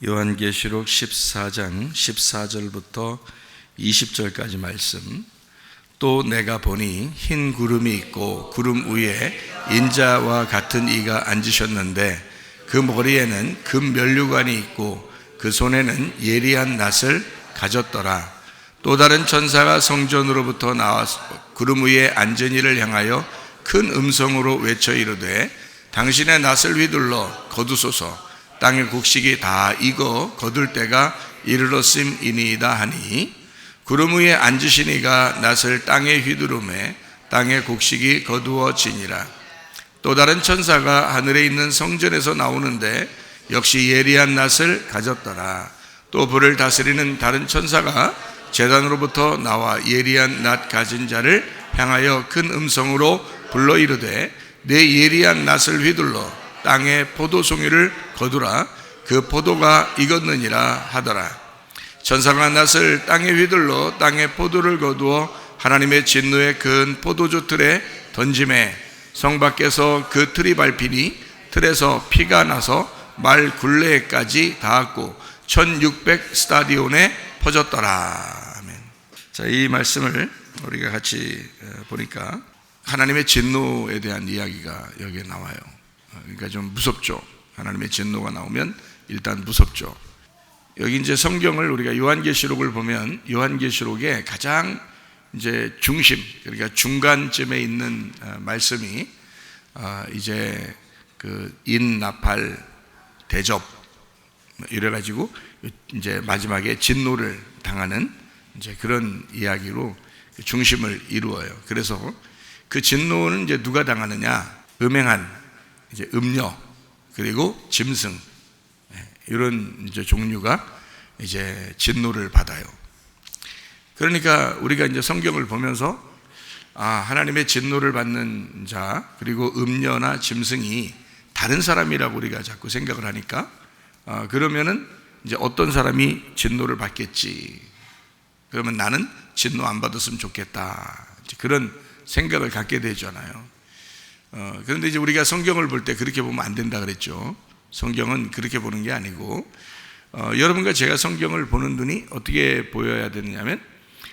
요한계시록 14장 14절부터 20절까지 말씀. 또 내가 보니 흰 구름이 있고 구름 위에 인자와 같은 이가 앉으셨는데 그 머리에는 금 면류관이 있고 그 손에는 예리한 낫을 가졌더라. 또 다른 천사가 성전으로부터 나와서 구름 위에 앉은 이를 향하여 큰 음성으로 외쳐 이르되 당신의 낫을 휘둘러 거두소서. 땅의 곡식이 다 익어 거둘 때가 이르렀음이니이다 하니 구름 위에 앉으신 이가 낫을 땅에 휘두르매 땅의 곡식이 거두어지니라. 또 다른 천사가 하늘에 있는 성전에서 나오는데 역시 예리한 낫을 가졌더라. 또 불을 다스리는 다른 천사가 제단으로부터 나와 예리한 낫 가진 자를 향하여 큰 음성으로 불러 이르되 내 예리한 낫을 휘둘러 땅의 포도송이를 거두라. 그 포도가 익었느니라 하더라. 천사가 낫을 땅에 휘둘러 땅의 포도를 거두어 하나님의 진노의 큰 포도주 틀에 던짐에 성 밖에서 그 틀이 밟히니 틀에서 피가 나서 말 굴레까지 닿았고 1600 스타디온에 퍼졌더라. 아멘. 자, 이 말씀을 우리가 같이 보니까 하나님의 진노에 대한 이야기가 여기에 나와요. 그러니까 좀 무섭죠. 하나님의 진노가 나오면 일단 무섭죠. 여기 이제 성경을 우리가 요한계시록을 보면 요한계시록의 가장 이제 중심, 그러니까 중간쯤에 있는 말씀이 이제 그 인나팔 대접 이래가지고 이제 마지막에 진노를 당하는 이제 그런 이야기로 중심을 이루어요. 그래서 그 진노는 이제 누가 당하느냐? 음행한 이제 음녀 그리고 짐승 이런 이제 종류가 이제 진노를 받아요. 그러니까 우리가 이제 성경을 보면서 하나님의 진노를 받는 자 그리고 음녀나 짐승이 다른 사람이라고 우리가 자꾸 생각을 하니까 그러면은 이제 어떤 사람이 진노를 받겠지. 그러면 나는 진노 안 받았으면 좋겠다. 그런 생각을 갖게 되잖아요. 그런데 이제 우리가 성경을 볼 때 그렇게 보면 안 된다 그랬죠. 성경은 그렇게 보는 게 아니고 여러분과 제가 성경을 보는 눈이 어떻게 보여야 되느냐면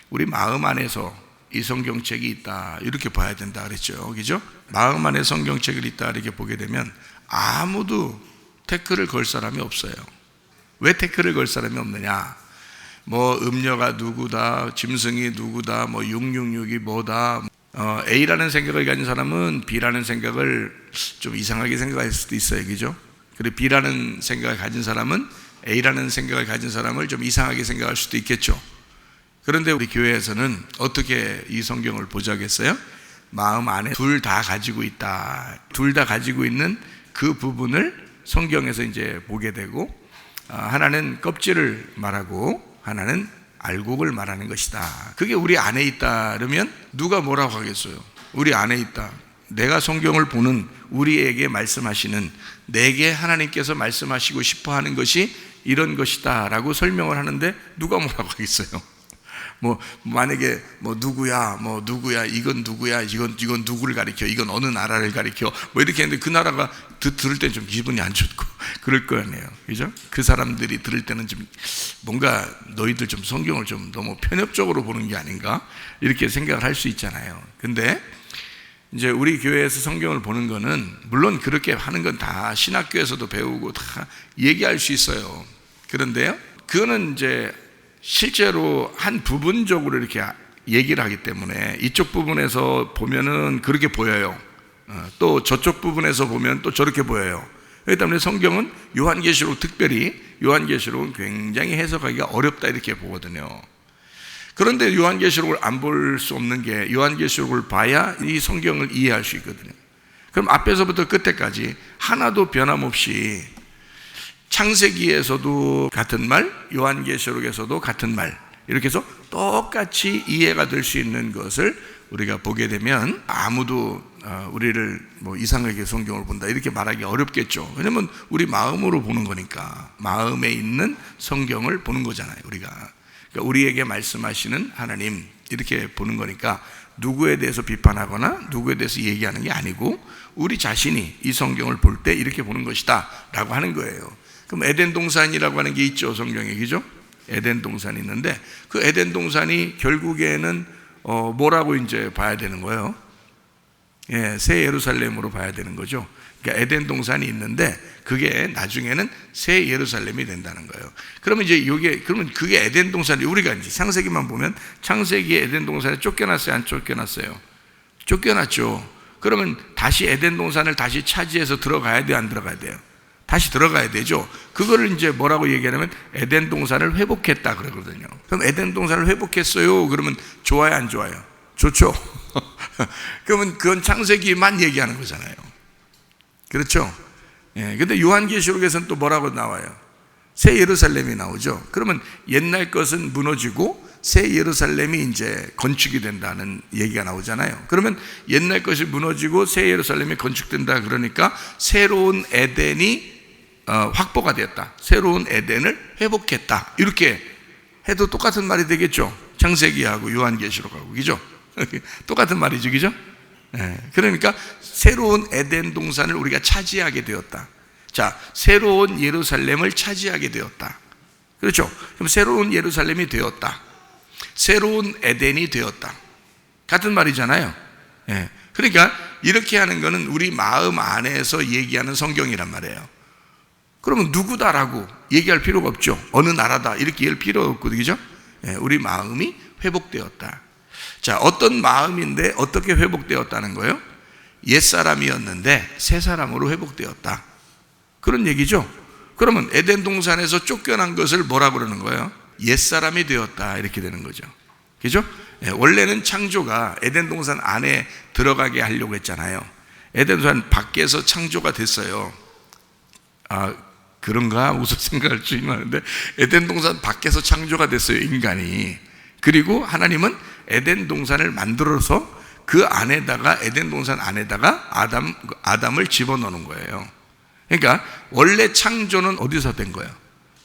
우리 마음 안에서 이 성경책이 있다 이렇게 봐야 된다 그랬죠. 그죠? 마음 안에 성경책을 있다 이렇게 보게 되면 아무도 태클을 걸 사람이 없어요. 왜 태클을 걸 사람이 없느냐? 뭐 음녀가 누구다, 짐승이 누구다, 뭐 666이 뭐다. A라는 생각을 가진 사람은 B라는 생각을 좀 이상하게 생각할 수도 있어요. 그죠? 그리고 B라는 생각을 가진 사람은 A라는 생각을 가진 사람을 좀 이상하게 생각할 수도 있겠죠. 그런데 우리 교회에서는 어떻게 이 성경을 보자겠어요? 마음 안에 둘 다 가지고 있다. 둘 다 가지고 있는 그 부분을 성경에서 이제 보게 되고 하나는 껍질을 말하고 하나는 알곡을 말하는 것이다. 그게 우리 안에 있다 그러면 누가 뭐라고 하겠어요? 우리 안에 있다. 내가 성경을 보는 우리에게 말씀하시는 내게 하나님께서 말씀하시고 싶어 하는 것이 이런 것이다 라고 설명을 하는데 누가 뭐라고 하겠어요? 뭐 만약에 뭐 누구야 이건 누구야 이건 누구를 가리켜 이건 어느 나라를 가리켜 뭐 이렇게 했는데 그 나라가 들을 때 좀 기분이 안 좋고 그럴 거 아니에요. 그죠? 그 사람들이 들을 때는 좀 뭔가 너희들 좀 성경을 좀 너무 편협적으로 보는 게 아닌가 이렇게 생각을 할 수 있잖아요. 근데 이제 우리 교회에서 성경을 보는 거는 물론 그렇게 하는 건 다 신학교에서도 배우고 다 얘기할 수 있어요. 그런데요, 그거는 이제 실제로 한 부분적으로 이렇게 얘기를 하기 때문에 이쪽 부분에서 보면은 그렇게 보여요. 또 저쪽 부분에서 보면 또 저렇게 보여요. 그렇기 때문에 성경은 요한계시록 특별히 요한계시록은 굉장히 해석하기가 어렵다 이렇게 보거든요. 그런데 요한계시록을 안 볼 수 없는 게 요한계시록을 봐야 이 성경을 이해할 수 있거든요. 그럼 앞에서부터 끝에까지 하나도 변함없이 창세기에서도 같은 말, 요한계시록에서도 같은 말 이렇게 해서 똑같이 이해가 될 수 있는 것을 우리가 보게 되면 아무도 우리를 뭐 이상하게 성경을 본다 이렇게 말하기 어렵겠죠. 왜냐면 우리 마음으로 보는 거니까 마음에 있는 성경을 보는 거잖아요. 우리가 그러니까 우리에게 말씀하시는 하나님 이렇게 보는 거니까 누구에 대해서 비판하거나 누구에 대해서 얘기하는 게 아니고 우리 자신이 이 성경을 볼 때 이렇게 보는 것이다 라고 하는 거예요. 그럼 에덴 동산이라고 하는 게 있죠, 성경에. 그죠? 에덴 동산이 있는데 그 에덴 동산이 결국에는 뭐라고 이제 봐야 되는 거예요? 예, 새 예루살렘으로 봐야 되는 거죠. 그러니까 에덴 동산이 있는데 그게 나중에는 새 예루살렘이 된다는 거예요. 그러면 이제 그러면 그게 에덴 동산이, 우리가 이제 창세기만 보면 창세기 에덴 동산에 쫓겨났어요, 안 쫓겨났어요? 쫓겨났죠. 그러면 다시 에덴 동산을 다시 차지해서 들어가야 돼요, 안 들어가야 돼요? 다시 들어가야 되죠. 그거를 이제 뭐라고 얘기하냐면 에덴 동산을 회복했다 그러거든요. 그럼 에덴 동산을 회복했어요. 그러면 좋아요, 안 좋아요? 좋죠. 그러면 그건 창세기만 얘기하는 거잖아요. 그렇죠? 예. 근데 요한계시록에서는 또 뭐라고 나와요? 새 예루살렘이 나오죠. 그러면 옛날 것은 무너지고 새 예루살렘이 이제 건축이 된다는 얘기가 나오잖아요. 그러면 옛날 것이 무너지고 새 예루살렘이 건축된다 그러니까 새로운 에덴이 확보가 되었다. 새로운 에덴을 회복했다. 이렇게 해도 똑같은 말이 되겠죠. 창세기하고 요한계시록하고. 그죠? 똑같은 말이죠. 그죠? 네. 그러니까 새로운 에덴 동산을 우리가 차지하게 되었다. 자, 새로운 예루살렘을 차지하게 되었다. 그렇죠? 그럼 새로운 예루살렘이 되었다. 새로운 에덴이 되었다. 같은 말이잖아요. 네. 그러니까 이렇게 하는 거는 우리 마음 안에서 얘기하는 성경이란 말이에요. 그러면 누구다라고 얘기할 필요가 없죠. 어느 나라다 이렇게 얘기할 필요가 없거든요. 그죠? 네. 우리 마음이 회복되었다. 자, 어떤 마음인데 어떻게 회복되었다는 거예요? 옛사람이었는데 새 사람으로 회복되었다. 그런 얘기죠. 그러면 에덴 동산에서 쫓겨난 것을 뭐라고 그러는 거예요? 옛사람이 되었다. 이렇게 되는 거죠. 그죠? 네, 원래는 창조가 에덴 동산 안에 들어가게 하려고 했잖아요. 에덴 동산 밖에서 창조가 됐어요. 아, 그런가? 웃어 생각할 수 있는데 에덴 동산 밖에서 창조가 됐어요, 인간이. 그리고 하나님은 에덴 동산을 만들어서 그 안에다가, 에덴 동산 안에다가 아담을 집어넣는 거예요. 그러니까 원래 창조는 어디서 된 거예요?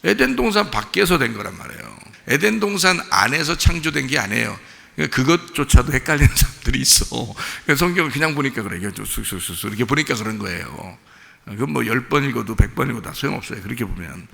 에덴 동산 밖에서 된 거란 말이에요. 에덴 동산 안에서 창조된 게 아니에요. 그러니까 그것조차도 헷갈리는 사람들이 있어. 성경을 그냥 보니까 그래. 이렇게 보니까 그런 거예요. 그건 뭐 10번 읽어도 100번 읽어도 다 소용없어요. 그렇게 보면.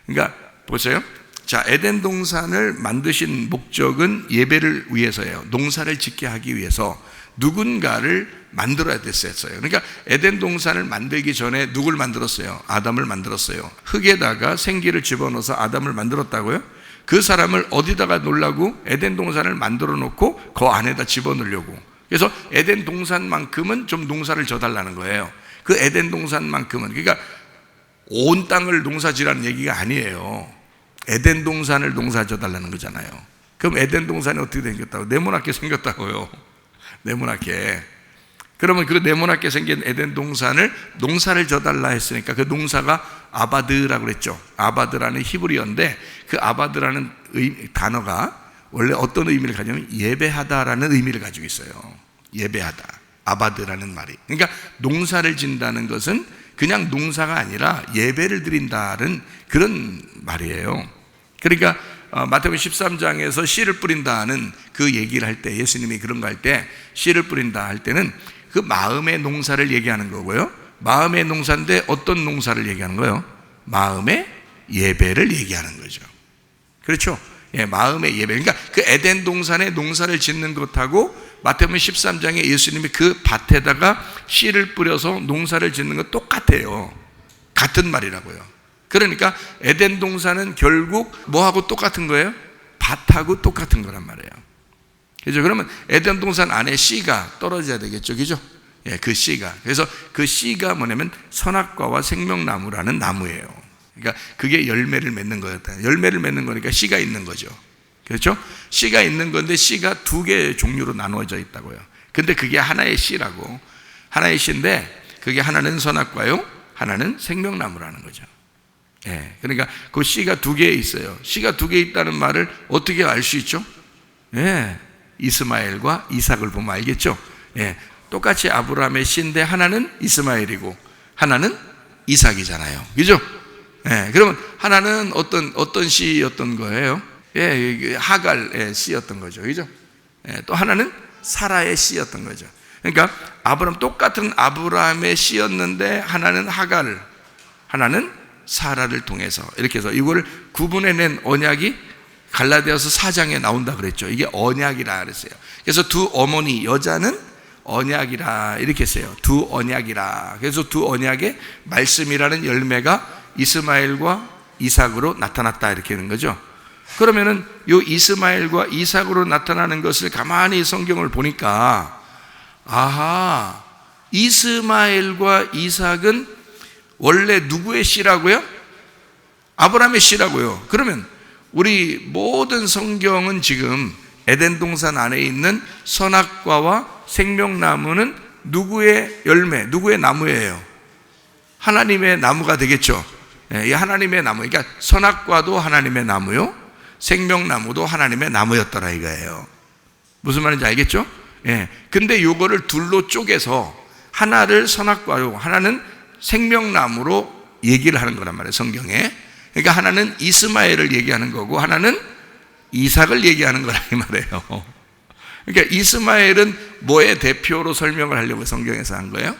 그러니까 보세요. 자, 에덴 동산을 만드신 목적은 예배를 위해서예요. 농사를 짓게 하기 위해서 누군가를 만들어야 됐었어요. 그러니까 에덴 동산을 만들기 전에 누굴 만들었어요? 아담을 만들었어요. 흙에다가 생기를 집어넣어서 아담을 만들었다고요? 그 사람을 어디다가 놓으려고? 에덴 동산을 만들어 놓고 그 안에다 집어넣으려고. 그래서 에덴 동산만큼은 좀 농사를 져달라는 거예요. 그 에덴 동산만큼은, 그러니까 온 땅을 농사지라는 얘기가 아니에요. 에덴 동산을 농사져달라는 거잖아요. 그럼 에덴 동산이 어떻게 생겼다고? 네모나게 생겼다고요. 네모나게. 그러면 그 네모나게 생긴 에덴 동산을 농사를 져달라 했으니까 그 농사가 아바드라고 그랬죠. 아바드라는 히브리어인데 그 아바드라는 단어가 원래 어떤 의미를 가지냐면 예배하다라는 의미를 가지고 있어요. 예배하다. 아바드라는 말이. 그러니까 농사를 진다는 것은 그냥 농사가 아니라 예배를 드린다는 그런 말이에요. 그러니까 마태복음 13장에서 씨를 뿌린다는 그 얘기를 할 때, 예수님이 그런 거 할 때 씨를 뿌린다 할 때는 그 마음의 농사를 얘기하는 거고요. 마음의 농사인데 어떤 농사를 얘기하는 거예요? 마음의 예배를 얘기하는 거죠. 그렇죠? 예, 마음의 예배. 그러니까 그 에덴 동산에 농사를 짓는 것하고 마태복음 13장에 예수님이 그 밭에다가 씨를 뿌려서 농사를 짓는 건 똑같아요. 같은 말이라고요. 그러니까 에덴 동산은 결국 뭐하고 똑같은 거예요? 밭하고 똑같은 거란 말이에요. 그죠? 그러면 에덴 동산 안에 씨가 떨어져야 되겠죠. 그죠? 예, 그 씨가. 그래서 그 씨가 뭐냐면 선악과와 생명나무라는 나무예요. 그러니까 그게 열매를 맺는 거였다. 열매를 맺는 거니까 씨가 있는 거죠. 그렇죠? 씨가 있는 건데 씨가 두 개의 종류로 나누어져 있다고요. 근데 그게 하나의 씨라고. 하나의 씨인데 그게 하나는 선악과요, 하나는 생명나무라는 거죠. 예, 그러니까 그 씨가 두 개 있어요. 씨가 두 개 있다는 말을 어떻게 알 수 있죠? 예, 이스마엘과 이삭을 보면 알겠죠? 예, 똑같이 아브라함의 씨인데 하나는 이스마엘이고 하나는 이삭이잖아요. 그죠? 예, 그러면 하나는 어떤 씨였던 거예요? 예, 하갈의 씨였던 거죠. 그죠? 예, 또 하나는 사라의 씨였던 거죠. 그러니까 똑같은 아브라함의 씨였는데 하나는 하갈, 하나는 사라를 통해서 이렇게 해서 이거를 구분해낸 언약이 갈라디아서 4장에 나온다 그랬죠. 이게 언약이라 그랬어요. 그래서 두 어머니 여자는 언약이라 이렇게 했어요. 두 언약이라. 그래서 두 언약의 말씀이라는 열매가 이스마엘과 이삭으로 나타났다 이렇게 하는 거죠. 그러면은 요 이스마엘과 이삭으로 나타나는 것을 가만히 성경을 보니까 아하, 이스마엘과 이삭은 원래 누구의 씨라고요? 아브라함의 씨라고요. 그러면 우리 모든 성경은 지금 에덴 동산 안에 있는 선악과와 생명나무는 누구의 열매, 누구의 나무예요? 하나님의 나무가 되겠죠. 이 하나님의 나무, 그러니까 선악과도 하나님의 나무요, 생명나무도 하나님의 나무였더라 이거예요. 무슨 말인지 알겠죠? 예. 근데 요거를 둘로 쪼개서 하나를 선악과로, 하나는 생명나무로 얘기를 하는 거란 말이에요, 성경에. 그러니까 하나는 이스마엘을 얘기하는 거고 하나는 이삭을 얘기하는 거라 이 말이에요. 그러니까 이스마엘은 뭐의 대표로 설명을 하려고 성경에서 한 거예요?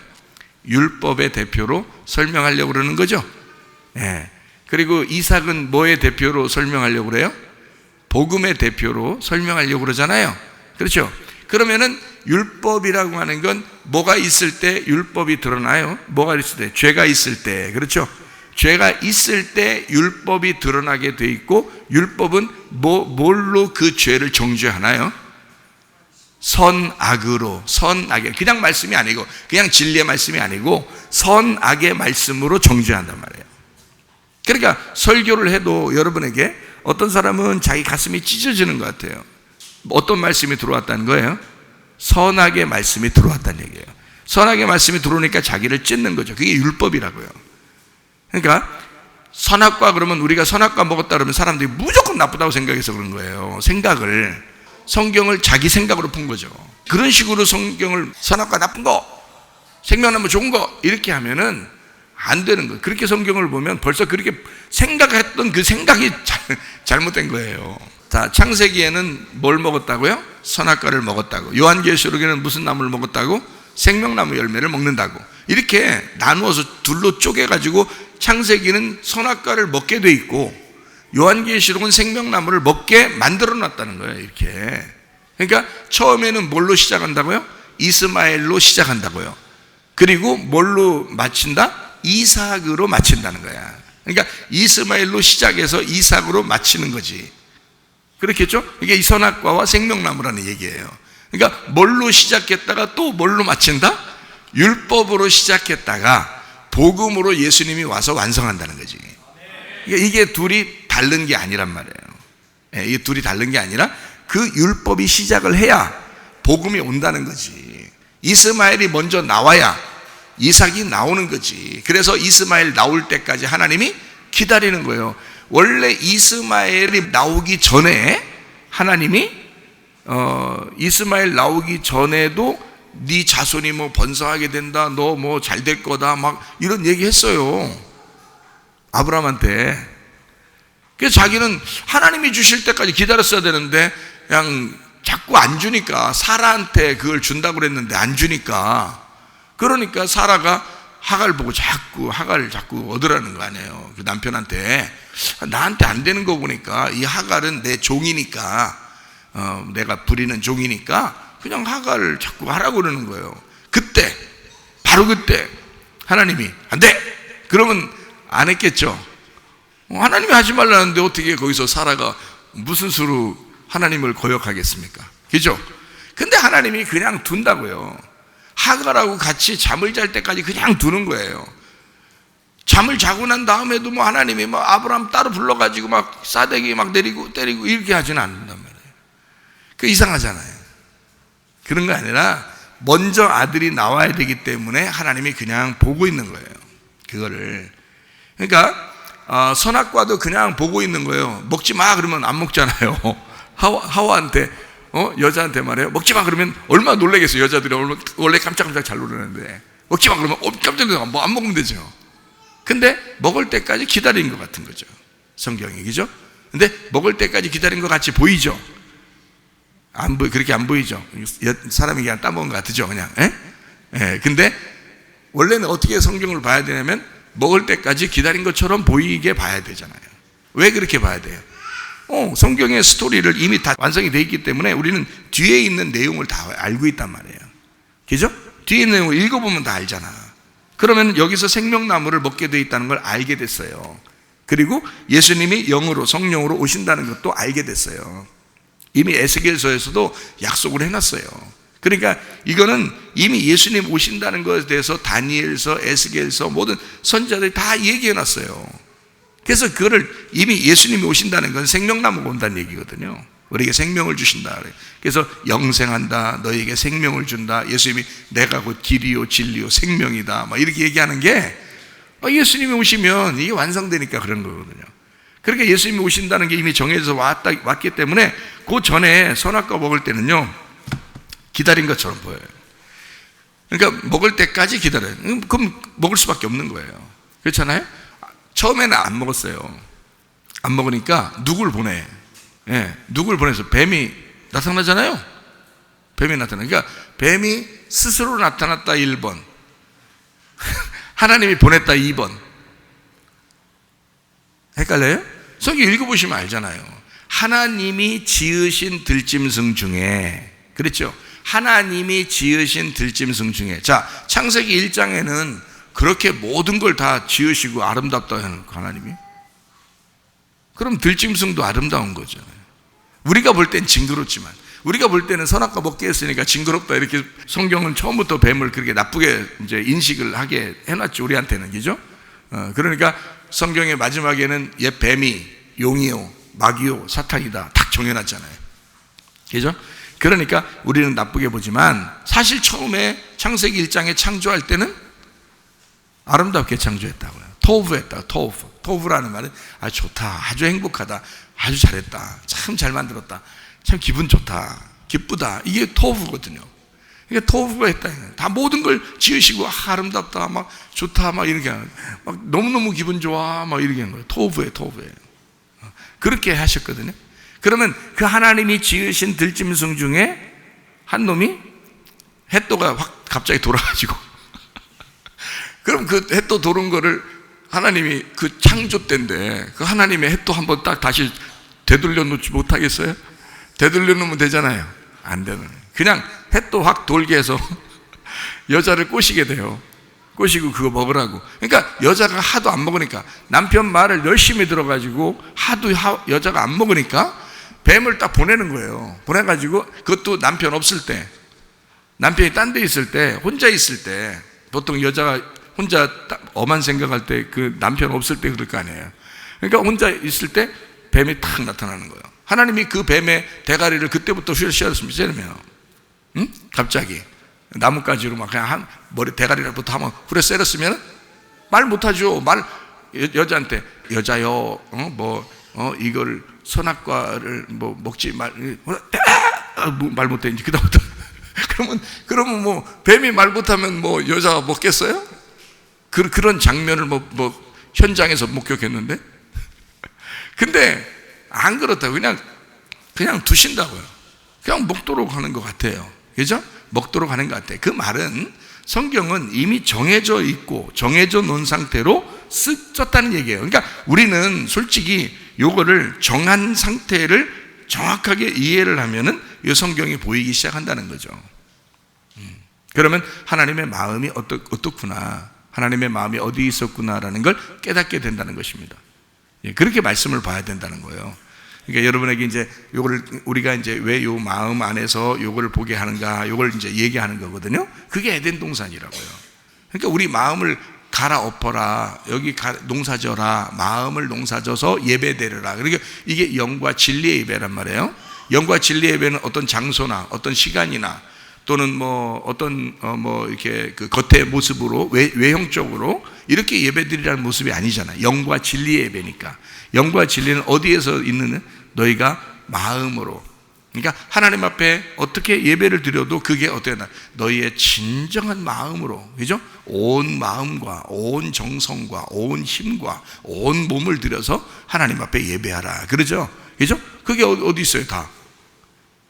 율법의 대표로 설명하려고 그러는 거죠. 예. 그리고 이삭은 뭐의 대표로 설명하려고 그래요? 복음의 대표로 설명하려고 그러잖아요. 그렇죠? 그러면은 율법이라고 하는 건 뭐가 있을 때 율법이 드러나요? 뭐가 있을 때? 죄가 있을 때. 그렇죠? 죄가 있을 때 율법이 드러나게 돼 있고, 율법은 뭘로 그 죄를 정죄하나요? 선악으로. 선악의, 그냥 말씀이 아니고, 그냥 진리의 말씀이 아니고 선악의 말씀으로 정죄한단 말이에요. 그러니까 설교를 해도 여러분에게 어떤 사람은 자기 가슴이 찢어지는 것 같아요. 어떤 말씀이 들어왔다는 거예요? 선악의 말씀이 들어왔다는 얘기예요. 선악의 말씀이 들어오니까 자기를 찢는 거죠. 그게 율법이라고요. 그러니까 선악과, 그러면 우리가 선악과 먹었다 그러면 사람들이 무조건 나쁘다고 생각해서 그런 거예요. 성경을 자기 생각으로 푼 거죠. 그런 식으로 성경을 선악과 나쁜 거, 생명나무 좋은 거 이렇게 하면은 안 되는 거예요. 그렇게 성경을 보면 벌써 그렇게 생각했던 그 생각이 잘못된 거예요. 자, 창세기에는 뭘 먹었다고요? 선악과를 먹었다고. 요한계시록에는 무슨 나무를 먹었다고? 생명나무 열매를 먹는다고. 이렇게 나누어서 둘로 쪼개가지고 창세기는 선악과를 먹게 돼 있고 요한계시록은 생명나무를 먹게 만들어 놨다는 거예요. 이렇게. 그러니까 처음에는 뭘로 시작한다고요? 이스마엘로 시작한다고요. 그리고 뭘로 마친다? 이삭으로 마친다는 거야. 그러니까 이스마엘로 시작해서 이삭으로 마치는 거지. 그렇겠죠? 이게 이 선악과와 생명나무라는 얘기예요. 그러니까 뭘로 시작했다가 또 뭘로 마친다? 율법으로 시작했다가 복음으로 예수님이 와서 완성한다는 거지. 그러니까 이게 둘이 다른 게 아니란 말이에요. 이게 둘이 다른 게 아니라 그 율법이 시작을 해야 복음이 온다는 거지. 이스마엘이 먼저 나와야 이삭이 나오는 거지. 그래서 이스마엘 나올 때까지 하나님이 기다리는 거예요. 원래 이스마엘이 나오기 전에 하나님이 이스마엘 나오기 전에도 네 자손이 뭐 번성하게 된다, 너 뭐 잘 될 거다, 막 이런 얘기 했어요, 아브라함한테. 그래서 자기는 하나님이 주실 때까지 기다렸어야 되는데 그냥 자꾸 안 주니까, 사라한테 그걸 준다고 그랬는데 안 주니까, 그러니까 사라가 하갈 보고 하갈을 자꾸 얻으라는 거 아니에요. 그 남편한테. 나한테 안 되는 거 보니까 이 하갈은 내 종이니까, 내가 부리는 종이니까 그냥 하갈을 자꾸 하라고 그러는 거예요. 그때, 바로 그때 하나님이 안 돼! 그러면 안 했겠죠. 하나님이 하지 말라는데 어떻게 거기서 사라가 무슨 수로 하나님을 거역하겠습니까? 그죠? 근데 하나님이 그냥 둔다고요. 하갈하고 같이 잠을 잘 때까지 그냥 두는 거예요. 잠을 자고 난 다음에도 뭐 하나님이 뭐 아브라함 따로 불러가지고 막 싸대기 막 내리고 때리고 이렇게 하지는 않는단 말이에요. 그 이상하잖아요. 그런 거 아니라 먼저 아들이 나와야 되기 때문에 하나님이 그냥 보고 있는 거예요. 그거를. 그러니까 선악과도 그냥 보고 있는 거예요. 먹지 마 그러면 안 먹잖아요. 하와한테 여자한테 말해요. 먹지 마 그러면 얼마나 놀라겠어요. 여자들이 원래 깜짝깜짝 잘 놀라는데 먹지 마 그러면 깜짝 놀라 뭐 안 먹으면 되죠. 근데 먹을 때까지 기다린 것 같은 거죠, 성경이. 그죠? 근데 먹을 때까지 기다린 것 같이 보이죠? 그렇게 안 보이죠? 사람이 그냥 따먹은 것 같죠, 그냥. 예? 근데 원래는 어떻게 성경을 봐야 되냐면 먹을 때까지 기다린 것처럼 보이게 봐야 되잖아요. 왜 그렇게 봐야 돼요? 성경의 스토리를 이미 다 완성이 되어 있기 때문에 우리는 뒤에 있는 내용을 다 알고 있단 말이에요. 그죠? 뒤에 있는 내용을 읽어보면 다 알잖아. 그러면 여기서 생명나무를 먹게 되어 있다는 걸 알게 됐어요. 그리고 예수님이 영으로, 성령으로 오신다는 것도 알게 됐어요. 이미 에스겔서에서도 약속을 해놨어요. 그러니까 이거는 이미 예수님 오신다는 것에 대해서 다니엘서, 에스겔서 모든 선지자들이 다 얘기해놨어요. 그래서 그거를 이미 예수님이 오신다는 건 생명나무가 온다는 얘기거든요. 우리에게 생명을 주신다. 그래서 영생한다, 너에게 생명을 준다. 예수님이 내가 곧 길이요 진리요 생명이다 막 이렇게 얘기하는 게 예수님이 오시면 이게 완성되니까 그런 거거든요. 그러니까 예수님이 오신다는 게 이미 정해져서 왔기 때문에 그 전에 선악과 먹을 때는요 기다린 것처럼 보여요. 그러니까 먹을 때까지 기다려요. 그럼 먹을 수밖에 없는 거예요. 그렇잖아요? 처음에는 안 먹었어요. 안 먹으니까 누구를 보내? 누구를 보내서 뱀이 나타나잖아요. 뱀이 나타나. 그러니까 뱀이 스스로 나타났다 1번, 하나님이 보냈다 2번. 헷갈려요? 성경 읽어보시면 알잖아요. 하나님이 지으신 들짐승 중에, 그렇죠? 하나님이 지으신 들짐승 중에, 자, 창세기 1장에는 그렇게 모든 걸 다 지으시고 아름답다 하는 하나님이, 그럼 들짐승도 아름다운 거잖아요. 우리가 볼 땐 징그럽지만, 우리가 볼 때는 선악과 먹게 했으니까 징그럽다 이렇게 성경은 처음부터 뱀을 그렇게 나쁘게 이제 인식을 하게 해놨죠, 우리한테는. 그죠? 그러니까 성경의 마지막에는 옛 뱀이 용이요 마귀요 사탄이다 딱 정해놨잖아요. 그죠? 그러니까 우리는 나쁘게 보지만 사실 처음에 창세기 1장에 창조할 때는 아름답게 창조했다고요. 토부했다. 토부라는 말은 아주 좋다, 아주 행복하다, 아주 잘했다, 참 잘 만들었다, 참 기분 좋다, 기쁘다, 이게 토부거든요. 그러니까 토부가 했다. 다 모든 걸 지으시고 아름답다, 막 좋다, 막 이렇게 막 너무너무 기분 좋아, 막 이렇게 하는 거예요. 토부에 그렇게 하셨거든요. 그러면 그 하나님이 지으신 들짐승 중에 한 놈이 햇도가 확 갑자기 돌아가지고 그럼 그 햇도 도는 거를 하나님이 그 창조 때인데 그 하나님의 햇도 한번 딱 다시 되돌려 놓지 못하겠어요? 되돌려 놓으면 되잖아요. 안 되는, 그냥 햇도 확 돌게 해서 여자를 꼬시게 돼요. 꼬시고 그거 먹으라고. 그러니까 여자가 하도 안 먹으니까, 남편 말을 열심히 들어가지고 하도 여자가 안 먹으니까 뱀을 딱 보내는 거예요. 보내가지고 그것도 남편 없을 때, 남편이 딴 데 있을 때, 혼자 있을 때, 보통 여자가 혼자 엄한 생각할 때 그 남편 없을 때 그럴 거 아니에요. 그러니까 혼자 있을 때 뱀이 탁 나타나는 거예요. 하나님이 그 뱀의 대가리를 그때부터 휘어씌웠으면, 응? 갑자기 나뭇가지로 막 그냥 한 머리 대가리부터 한번 후려 때렸으면 말 못하죠. 여자한테 여자요, 이걸 선악과를 뭐 먹지 말 못해. 이제 그다음부터 그러면 뭐 뱀이 말 못하면 뭐 여자가 먹겠어요? 그런 장면을 뭐 현장에서 목격했는데, 근데 안 그렇다고 그냥 두신다고요. 그냥 먹도록 하는 것 같아요. 그죠? 먹도록 하는 것 같아요. 그 말은 성경은 이미 정해져 있고 정해져 놓은 상태로 썼다는 얘기예요. 그러니까 우리는 솔직히 요거를 정한 상태를 정확하게 이해를 하면은 이 성경이 보이기 시작한다는 거죠. 그러면 하나님의 마음이 어떻구나, 하나님의 마음이 어디 있었구나라는 걸 깨닫게 된다는 것입니다. 그렇게 말씀을 봐야 된다는 거예요. 그러니까 여러분에게 이제 요거를 우리가 이제 왜 요 마음 안에서 요거를 보게 하는가, 요걸 이제 얘기하는 거거든요. 그게 에덴 동산이라고요. 그러니까 우리 마음을 갈아엎어라, 여기 농사져라, 마음을 농사져서 예배드려라. 그러니까 이게 영과 진리의 예배란 말이에요. 영과 진리의 예배는 어떤 장소나 어떤 시간이나 또는 뭐 어떤 이렇게 그 겉의 모습으로 외형적으로 이렇게 예배드리라는 모습이 아니잖아요. 영과 진리의 예배니까. 영과 진리는 어디에서 있는, 너희가 마음으로, 그러니까 하나님 앞에 어떻게 예배를 드려도 그게 어떻게 나, 너희의 진정한 마음으로, 그죠? 온 마음과 온 정성과 온 힘과 온 몸을 들여서 하나님 앞에 예배하라, 그러죠? 그죠? 그게 어디 있어요? 다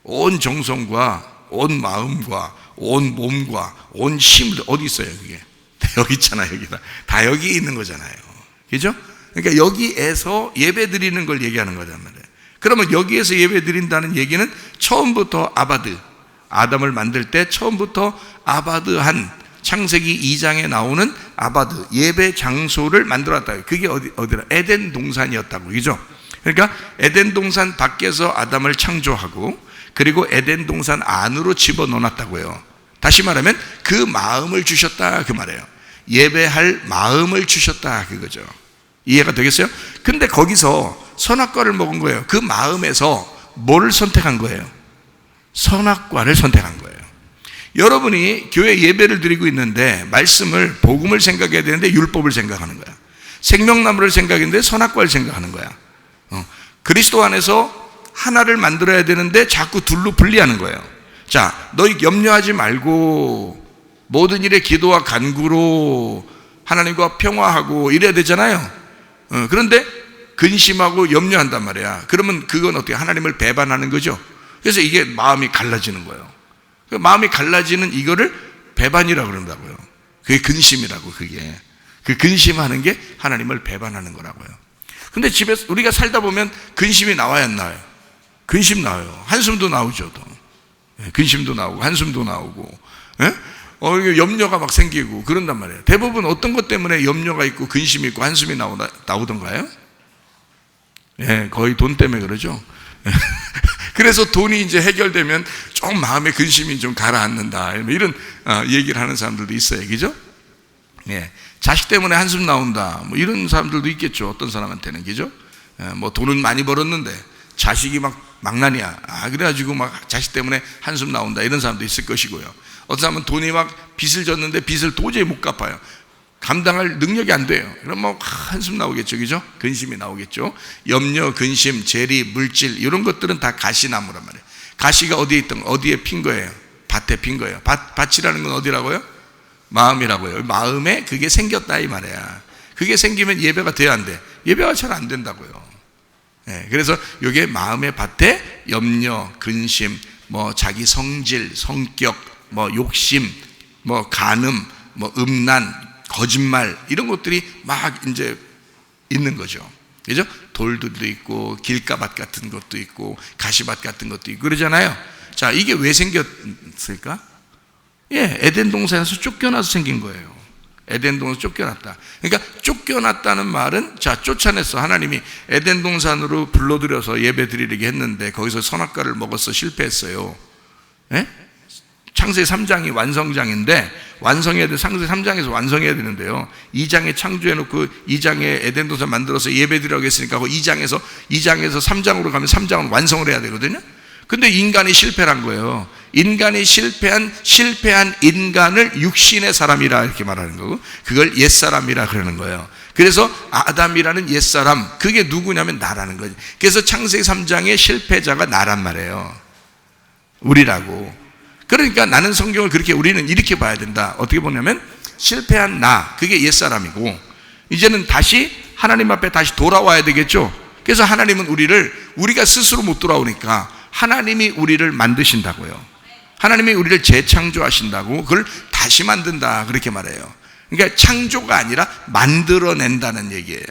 온 정성과 온 마음과 온 몸과 온 힘을 어디 있어요? 그게 여기 있잖아요. 여기다. 다 여기 있는 거잖아요. 그죠? 그러니까 여기에서 예배 드리는 걸 얘기하는 거란 말이에요. 그러면 여기에서 예배 드린다는 얘기는 처음부터 아바드, 아담을 만들 때 처음부터 아바드한 창세기 2장에 나오는 아바드, 예배 장소를 만들었다. 그게 어디라? 에덴 동산이었다고. 그죠? 그러니까 에덴 동산 밖에서 아담을 창조하고 그리고 에덴 동산 안으로 집어넣어놨다고요. 다시 말하면 그 마음을 주셨다 그 말이에요. 예배할 마음을 주셨다 그거죠. 이해가 되겠어요? 근데 거기서 선악과를 먹은 거예요. 그 마음에서 뭐를 선택한 거예요? 선악과를 선택한 거예요. 여러분이 교회 예배를 드리고 있는데 말씀을, 복음을 생각해야 되는데 율법을 생각하는 거야. 생명나무를 생각했는데 선악과를 생각하는 거야. 그리스도 안에서 하나를 만들어야 되는데 자꾸 둘로 분리하는 거예요. 자, 너희 염려하지 말고 모든 일에 기도와 간구로 하나님과 평화하고 이래야 되잖아요. 그런데 근심하고 염려한단 말이야. 그러면 그건 어떻게? 하나님을 배반하는 거죠. 그래서 이게 마음이 갈라지는 거예요. 마음이 갈라지는 이거를 배반이라고 그런다고요. 그게 근심이라고. 그게 그 근심하는 게 하나님을 배반하는 거라고요. 근데 집에서 우리가 살다 보면 근심이 나와야 안 나와요? 근심 나와요. 한숨도 나오죠. 또. 근심도 나오고 한숨도 나오고, 염려가 막 생기고 그런단 말이에요. 대부분 어떤 것 때문에 염려가 있고 근심이 있고 한숨이 나오던가요? 거의 돈 때문에 그러죠. 그래서 돈이 이제 해결되면 좀 마음의 근심이 좀 가라앉는다, 이런 얘기를 하는 사람들도 있어요. 그죠? 자식 때문에 한숨 나온다, 뭐 이런 사람들도 있겠죠. 어떤 사람한테는. 그죠? 뭐 돈은 많이 벌었는데 자식이 막 망나니야. 그래가지고 막 자식 때문에 한숨 나온다, 이런 사람도 있을 것이고요. 어떤 사람은 돈이 막 빚을 졌는데 빚을 도저히 못 갚아요. 감당할 능력이 안 돼요. 그럼 뭐 한숨 나오겠죠. 그죠? 근심이 나오겠죠. 염려, 근심, 재리, 물질, 이런 것들은 다 가시나무란 말이에요. 가시가 어디에 있던, 어디에 핀 거예요? 밭에 핀 거예요. 밭이라는 건 어디라고요? 마음이라고요. 마음에 그게 생겼다 이 말이야. 그게 생기면 예배가 돼야 안 돼? 예배가 잘 안 된다고요. 그래서 이게 마음의 밭에 염려, 근심, 뭐 자기 성질, 성격, 뭐 욕심, 뭐 간음, 뭐 음란, 거짓말, 이런 것들이 막 이제 있는 거죠. 그죠? 돌들도 있고 길가밭 같은 것도 있고 가시밭 같은 것도 있고 그러잖아요. 자, 이게 왜 생겼을까? 에덴 동산에서 쫓겨나서 생긴 거예요. 에덴 동산 쫓겨났다. 그러니까 쫓겨났다는 말은, 자, 쫓아냈어. 하나님이 에덴 동산으로 불러들여서 예배 드리게 했는데 거기서 선악과를 먹어서 실패했어요. 창세기 3장이 완성장인데 완성해야 돼. 창세기 3장에서 완성해야 되는데요, 2장에 창조해놓고 2장에 에덴 동산 만들어서 예배 드리라고 했으니까 그 2장에서 3장으로 가면 3장은 완성을 해야 되거든요. 근데 인간이 실패한 거예요. 인간이 실패한 인간을 육신의 사람이라 이렇게 말하는 거고, 그걸 옛사람이라 그러는 거예요. 그래서 아담이라는 옛사람, 그게 누구냐면 나라는 거지. 그래서 창세기 3장의 실패자가 나란 말이에요. 우리라고. 그러니까 나는 성경을 그렇게, 우리는 이렇게 봐야 된다. 어떻게 보냐면 실패한 나, 그게 옛사람이고, 이제는 다시 하나님 앞에 다시 돌아와야 되겠죠. 그래서 하나님은 우리가 스스로 못 돌아오니까 하나님이 우리를 만드신다고요. 하나님이 우리를 재창조하신다고, 그걸 다시 만든다, 그렇게 말해요. 그러니까 창조가 아니라 만들어낸다는 얘기예요.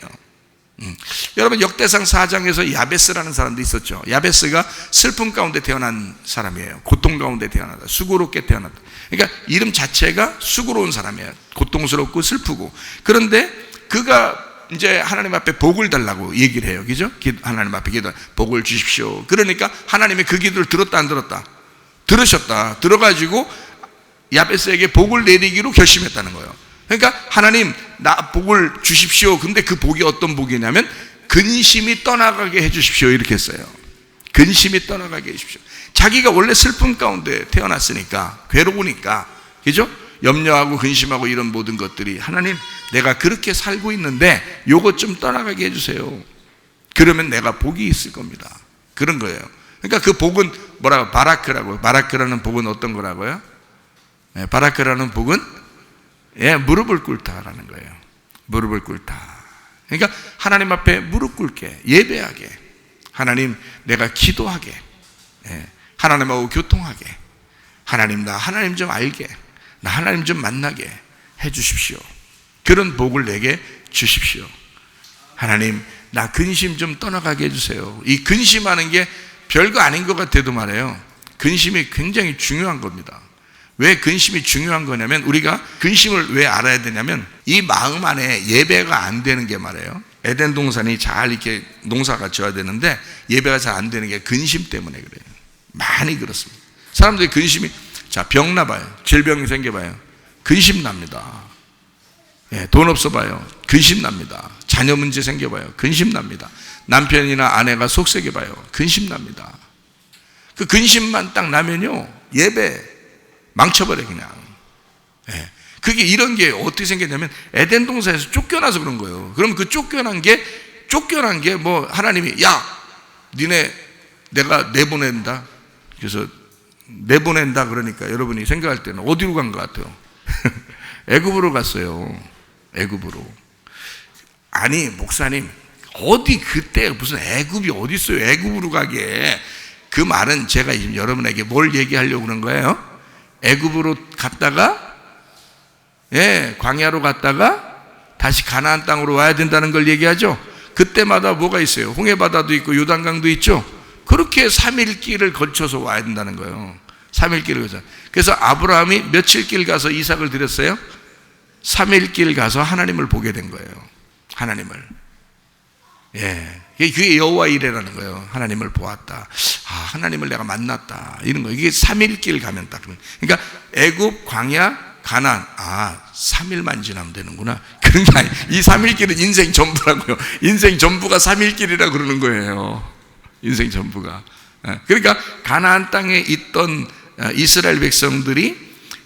여러분, 역대상 4장에서 야베스라는 사람도 있었죠. 야베스가 슬픔 가운데 태어난 사람이에요. 고통 가운데 태어나다, 수고롭게 태어났다. 그러니까 이름 자체가 수고로운 사람이에요. 고통스럽고 슬프고. 그런데 그가 이제 하나님 앞에 복을 달라고 얘기를 해요. 그죠? 하나님 앞에 기도, 복을 주십시오. 그러니까 하나님이 그 기도를 들었다 안 들었다? 들으셨다. 들어가지고 야베스에게 복을 내리기로 결심했다는 거예요. 그러니까 하나님, 나 복을 주십시오. 근데 그 복이 어떤 복이냐면 근심이 떠나가게 해주십시오, 이렇게 했어요. 근심이 떠나가게 해주십시오. 자기가 원래 슬픔 가운데 태어났으니까, 괴로우니까, 그죠? 염려하고 근심하고 이런 모든 것들이, 하나님, 내가 그렇게 살고 있는데 요것 좀 떠나가게 해주세요. 그러면 내가 복이 있을 겁니다. 그런 거예요. 그러니까 그 복은 뭐라고? 바라크라고. 바라크라는 복은 어떤 거라고요? 바라크라는 복은 무릎을 꿇다라는 거예요. 무릎을 꿇다. 그러니까 하나님 앞에 무릎 꿇게, 예배하게, 하나님, 내가 기도하게, 하나님하고 교통하게, 하나님, 나 하나님 좀 알게, 나 하나님 좀 만나게 해 주십시오. 그런 복을 내게 주십시오. 하나님, 나 근심 좀 떠나가게 해주세요. 이 근심하는 게 별거 아닌 것 같아도 말이에요, 근심이 굉장히 중요한 겁니다. 왜 근심이 중요한 거냐면, 우리가 근심을 왜 알아야 되냐면, 이 마음 안에 예배가 안 되는 게 말이에요, 에덴 동산이 잘 이렇게 농사가 져야 되는데 예배가 잘 안 되는 게 근심 때문에 그래요. 많이 그렇습니다. 사람들이 근심이, 자, 병 나봐요, 질병이 생겨봐요, 근심 납니다. 예, 돈 없어봐요, 근심 납니다. 자녀 문제 생겨봐요, 근심 납니다. 남편이나 아내가 속썩여봐요, 근심 납니다. 그 근심만 딱 나면요, 예배 망쳐버려 그냥. 예, 그게 이런 게 어떻게 생겼냐면, 에덴 동산에서 쫓겨나서 그런 거예요. 그럼 그 쫓겨난 게 뭐 하나님이, 야, 니네 내가 내보낸다. 그래서 내보낸다 그러니까 여러분이 생각할 때는 어디로 간 것 같아요? 애굽으로 갔어요. 애굽으로. 아니 목사님, 어디 그때 무슨 애굽이 어디 있어요? 애굽으로 가게. 그 말은 제가 지금 여러분에게 뭘 얘기하려고 그런 거예요? 애굽으로 갔다가, 예, 광야로 갔다가 다시 가나안 땅으로 와야 된다는 걸 얘기하죠. 그때마다 뭐가 있어요? 홍해바다도 있고 요단강도 있죠. 그렇게 3일 길을 거쳐서 와야 된다는 거예요. 3일 길을 거쳐. 그래서 아브라함이 며칠 길 가서 이삭을 드렸어요? 3일 길 가서 하나님을 보게 된 거예요. 하나님을. 예, 그게 여호와 이레라는 거예요. 하나님을 보았다. 아, 하나님을 내가 만났다. 이런 거. 이게 3일 길 가면 딱. 그러니까 애굽, 광야, 가나안. 아, 3일만 지나면 되는구나. 그런 게 아니에요. 이 3일 길은 인생 전부라고요. 인생 전부가 3일 길이라 그러는 거예요. 인생 전부가. 그러니까 가나안 땅에 있던 이스라엘 백성들이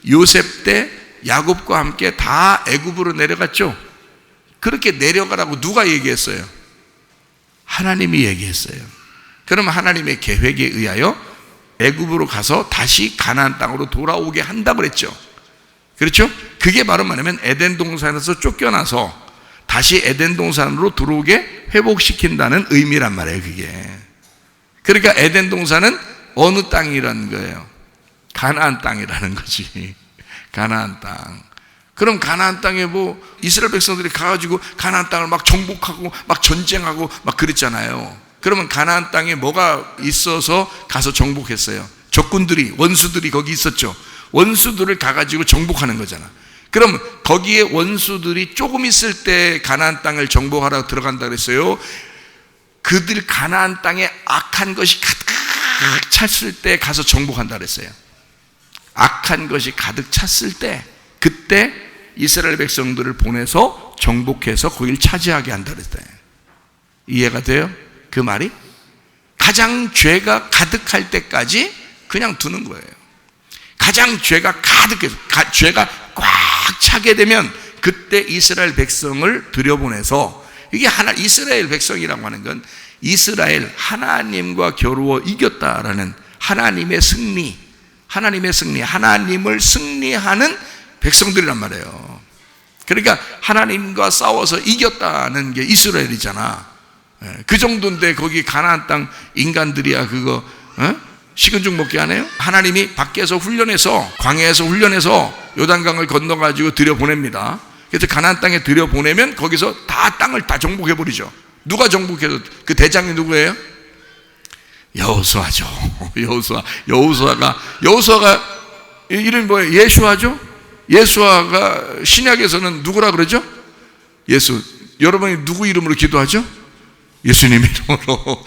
요셉 때 야곱과 함께 다 애굽으로 내려갔죠. 그렇게 내려가라고 누가 얘기했어요? 하나님이 얘기했어요. 그럼 하나님의 계획에 의하여 애굽으로 가서 다시 가나안 땅으로 돌아오게 한다고 그랬죠. 그렇죠? 그게 바로 뭐냐면 에덴 동산에서 쫓겨나서 다시 에덴 동산으로 들어오게 회복시킨다는 의미란 말이에요. 그게. 그러니까 에덴 동산은 어느 땅이라는 거예요? 가나안 땅이라는 거지. 가나안 땅. 그럼 가나안 땅에 뭐 이스라엘 백성들이 가가지고 가나안 땅을 막 정복하고 막 전쟁하고 막 그랬잖아요. 그러면 가나안 땅에 뭐가 있어서 가서 정복했어요? 적군들이, 원수들이 거기 있었죠. 원수들을 가가지고 정복하는 거잖아. 그럼 거기에 원수들이 조금 있을 때 가나안 땅을 정복하라고 들어간다 그랬어요? 그들 가나안 땅에 악한 것이 가득 찼을 때 가서 정복한다 그랬어요. 악한 것이 가득 찼을 때, 그때 이스라엘 백성들을 보내서 정복해서 거기를 차지하게 한다 그랬어요. 이해가 돼요? 그 말이? 가장 죄가 가득할 때까지 그냥 두는 거예요. 가장 죄가 가득해서, 죄가 꽉 차게 되면 그때 이스라엘 백성을 들여보내서, 이게 이스라엘 백성이라고 하는 건 이스라엘, 하나님과 겨루어 이겼다라는 하나님의 승리, 하나님을 승리하는 백성들이란 말이에요. 그러니까 하나님과 싸워서 이겼다는 게 이스라엘이잖아. 그 정도인데 거기 가나안 땅 인간들이야 그거 식은죽 먹게 하네요. 하나님이 밖에서 훈련해서, 광야에서 훈련해서 요단강을 건너가지고 들여보냅니다. 그래서 가나안 땅에 들여보내면 거기서 다 땅을 다 정복해버리죠. 누가 정복해서? 그 대장이 누구예요? 여호수아죠. 여호수아가 이름이 뭐예요? 예수아죠. 예수아가 신약에서는 누구라 그러죠? 예수. 여러분이 누구 이름으로 기도하죠? 예수님 이름으로.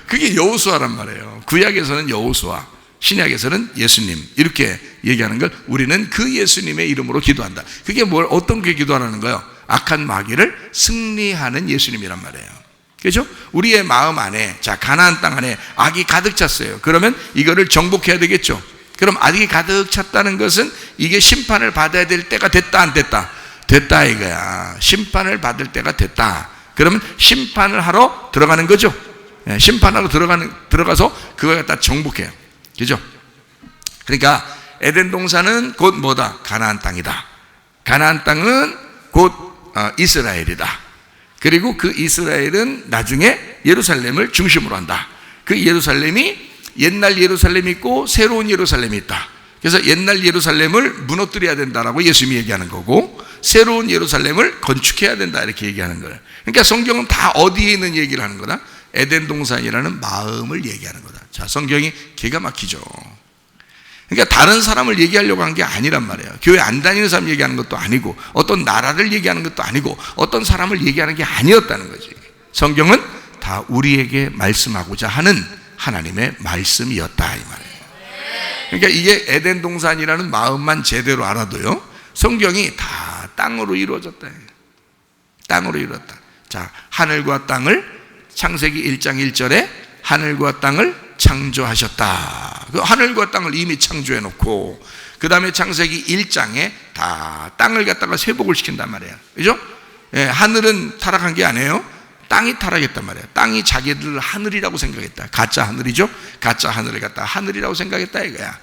그게 여호수아란 말이에요. 구약에서는 여호수아, 신약에서는 예수님, 이렇게 얘기하는 걸 우리는 그 예수님의 이름으로 기도한다. 그게 어떤 게 기도하는 거예요? 악한 마귀를 승리하는 예수님이란 말이에요. 그렇죠? 우리의 마음 안에, 자, 가나안 땅 안에 악이 가득 찼어요. 그러면 이거를 정복해야 되겠죠. 그럼 악이 가득 찼다는 것은 이게 심판을 받아야 될 때가 됐다, 안 됐다? 됐다 이거야. 심판을 받을 때가 됐다. 그러면 심판을 하러 들어가는 거죠. 심판하러 들어가서 그걸 갖다 정복해요. 그죠? 그러니까 에덴 동산은 곧 뭐다? 가나안 땅이다. 가나안 땅은 곧 이스라엘이다. 그리고 그 이스라엘은 나중에 예루살렘을 중심으로 한다. 그 예루살렘이 옛날 예루살렘이 있고 새로운 예루살렘이 있다. 그래서 옛날 예루살렘을 무너뜨려야 된다라고 예수님이 얘기하는 거고, 새로운 예루살렘을 건축해야 된다 이렇게 얘기하는 거예요. 그러니까 성경은 다 어디에 있는 얘기를 하는 거다? 에덴 동산이라는 마음을 얘기하는 거다. 자, 성경이 기가 막히죠. 그러니까 다른 사람을 얘기하려고 한 게 아니란 말이에요. 교회 안 다니는 사람 얘기하는 것도 아니고 어떤 나라를 얘기하는 것도 아니고 어떤 사람을 얘기하는 게 아니었다는 거지. 성경은 다 우리에게 말씀하고자 하는 하나님의 말씀이었다 이 말이에요. 그러니까 이게 에덴 동산이라는 마음만 제대로 알아도요, 성경이 다 땅으로 이루어졌다. 땅으로 이루어졌다. 자, 하늘과 땅을 창세기 1장 1절에 하늘과 땅을 창조하셨다. 그 하늘과 땅을 이미 창조해 놓고 그 다음에 창세기 1장에 다 땅을 갖다가 회복을 시킨단 말이에요. 그죠? 예, 하늘은 타락한 게 아니에요. 땅이 타락했단 말이에요. 땅이 자기들을 하늘이라고 생각했다. 가짜 하늘이죠. 가짜 하늘을 갖다가 하늘이라고 생각했다 이거야.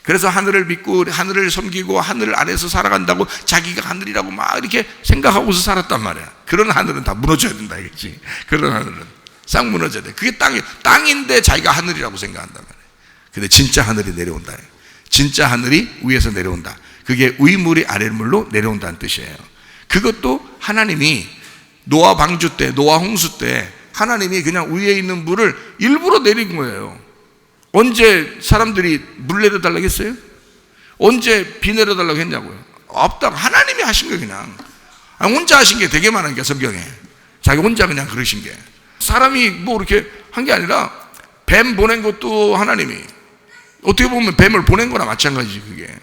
그래서 하늘을 믿고 하늘을 섬기고 하늘 아래서 살아간다고 자기가 하늘이라고 막 이렇게 생각하고서 살았단 말이야. 그런 하늘은 다 무너져야 된다 이거지. 그런 하늘은 싹 무너져야 돼. 그게 땅인데 자기가 하늘이라고 생각한단 말이야. 근데 진짜 하늘이 내려온다. 진짜 하늘이 위에서 내려온다. 그게 위물이 아랫물로 내려온다는 뜻이에요. 그것도 하나님이 노아 방주 때, 노아 홍수 때 하나님이 그냥 위에 있는 물을 일부러 내린 거예요. 언제 사람들이 물 내려달라고 했어요? 언제 비 내려달라고 했냐고요? 없다고. 하나님이 하신 거예요. 그냥 혼자 하신 게 되게 많으니까 성경에 자기 혼자 그냥 그러신 게, 사람이 뭐 이렇게 한 게 아니라 뱀 보낸 것도 하나님이, 어떻게 보면 뱀을 보낸 거나 마찬가지지. 그게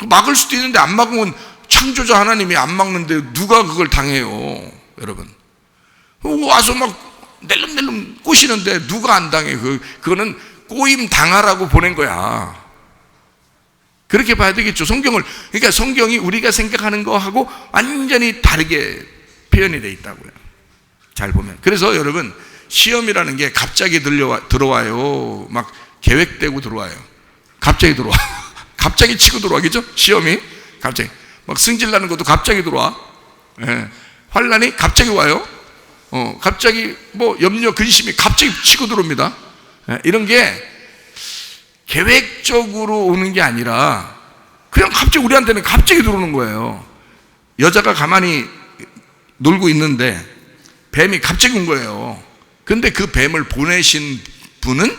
막을 수도 있는데 안 막으면 창조자 하나님이 안 막는데 누가 그걸 당해요 여러분? 와서 막 낼름낼름 꼬시는데 누가 안 당해? 그거는 꼬임 당하라고 보낸 거야. 그렇게 봐야 되겠죠. 성경을. 그러니까 성경이 우리가 생각하는 거하고 완전히 다르게 표현이 되어 있다고요. 잘 보면. 그래서 여러분, 시험이라는 게 갑자기 들어와요. 막 계획되고 들어와요. 갑자기 들어와. 갑자기 치고 들어와겠죠? 시험이 갑자기 막 승질나는 것도 갑자기 들어와. 예. 환난이 갑자기 와요. 갑자기 뭐 염려 근심이 갑자기 치고 들어옵니다. 예. 이런 게 계획적으로 오는 게 아니라 그냥 갑자기 우리한테는 갑자기 들어오는 거예요. 여자가 가만히 놀고 있는데 뱀이 갑자기 온 거예요. 근데 그 뱀을 보내신 분은,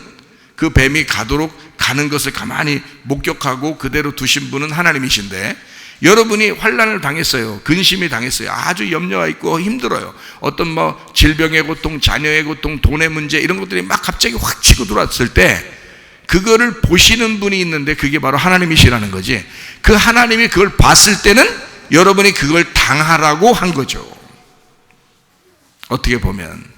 그 뱀이 가는 것을 가만히 목격하고 그대로 두신 분은 하나님이신데, 여러분이 환난을 당했어요. 근심이 당했어요. 아주 염려가 있고 힘들어요. 어떤 뭐 질병의 고통, 자녀의 고통, 돈의 문제, 이런 것들이 막 갑자기 확 치고 들어왔을 때 그거를 보시는 분이 있는데 그게 바로 하나님이시라는 거지. 그 하나님이 그걸 봤을 때는 여러분이 그걸 당하라고 한 거죠. 어떻게 보면.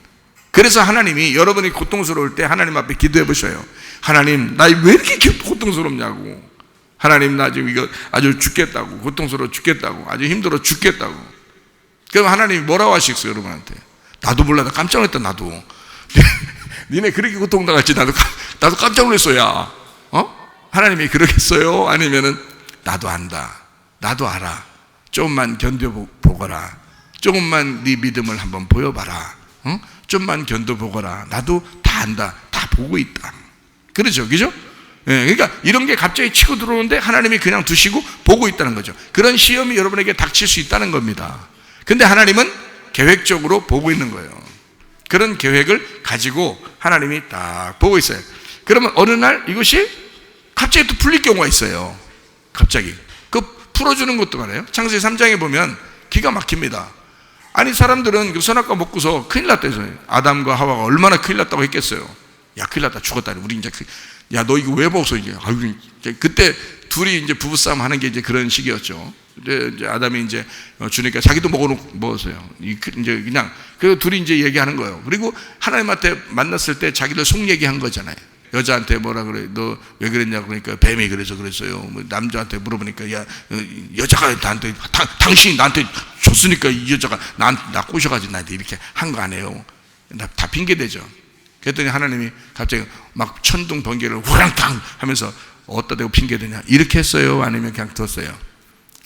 그래서 하나님이 여러분이 고통스러울 때 하나님 앞에 기도해 보셔요. 하나님, 나 왜 이렇게 고통스럽냐고. 하나님, 나 지금 이거 아주 죽겠다고, 고통스러워 죽겠다고, 아주 힘들어 죽겠다고. 그럼 하나님이 뭐라고 하시겠어요 여러분한테? 나도 몰라. 나 깜짝 놀랐다. 나도 니네 그렇게 고통당할지 나도 깜짝 놀랐어야. 하나님이 그러겠어요? 아니면은 나도 안다, 나도 알아, 조금만 견뎌보거라, 조금만 네 믿음을 한번 보여봐라, 좀만 견뎌보거라, 나도 다 안다, 다 보고 있다. 그렇죠, 그죠? 예, 그러니까 이런 게 갑자기 치고 들어오는데 하나님이 그냥 두시고 보고 있다는 거죠. 그런 시험이 여러분에게 닥칠 수 있다는 겁니다. 근데 하나님은 계획적으로 보고 있는 거예요. 그런 계획을 가지고 하나님이 딱 보고 있어요. 그러면 어느 날 이것이 갑자기 또 풀릴 경우가 있어요. 갑자기 그 풀어주는 것도 많아요. 창세기 3장에 보면 기가 막힙니다. 아니, 사람들은 그 선악과 먹고서 큰일 났다 해서, 아담과 하와가 얼마나 큰일 났다고 했겠어요. 야, 큰일 났다, 죽었다. 우리 이제 야, 너 이거 왜 먹었어? 이제 아유, 그때 둘이 이제 부부싸움 하는 게 이제 그런 식이었죠. 근데 이제 아담이 이제 주니까 자기도 먹었어요. 이제 그냥 그 둘이 이제 얘기하는 거예요. 그리고 하나님한테 만났을 때 자기들 속 얘기한 거잖아요. 여자한테 뭐라 그래? 너 왜 그랬냐? 그러니까 뱀이 그래서 그랬어요. 뭐 남자한테 물어보니까, 야, 여자가 나한테, 당신이 나한테 줬으니까 이 여자가 나 꼬셔가지고 나한테 이렇게 한 거 아니에요. 다 핑계대죠. 그랬더니 하나님이 갑자기 막 천둥 번개를 후랑탕 하면서 어디다 대고 핑계대냐? 이렇게 했어요? 아니면 그냥 뒀어요?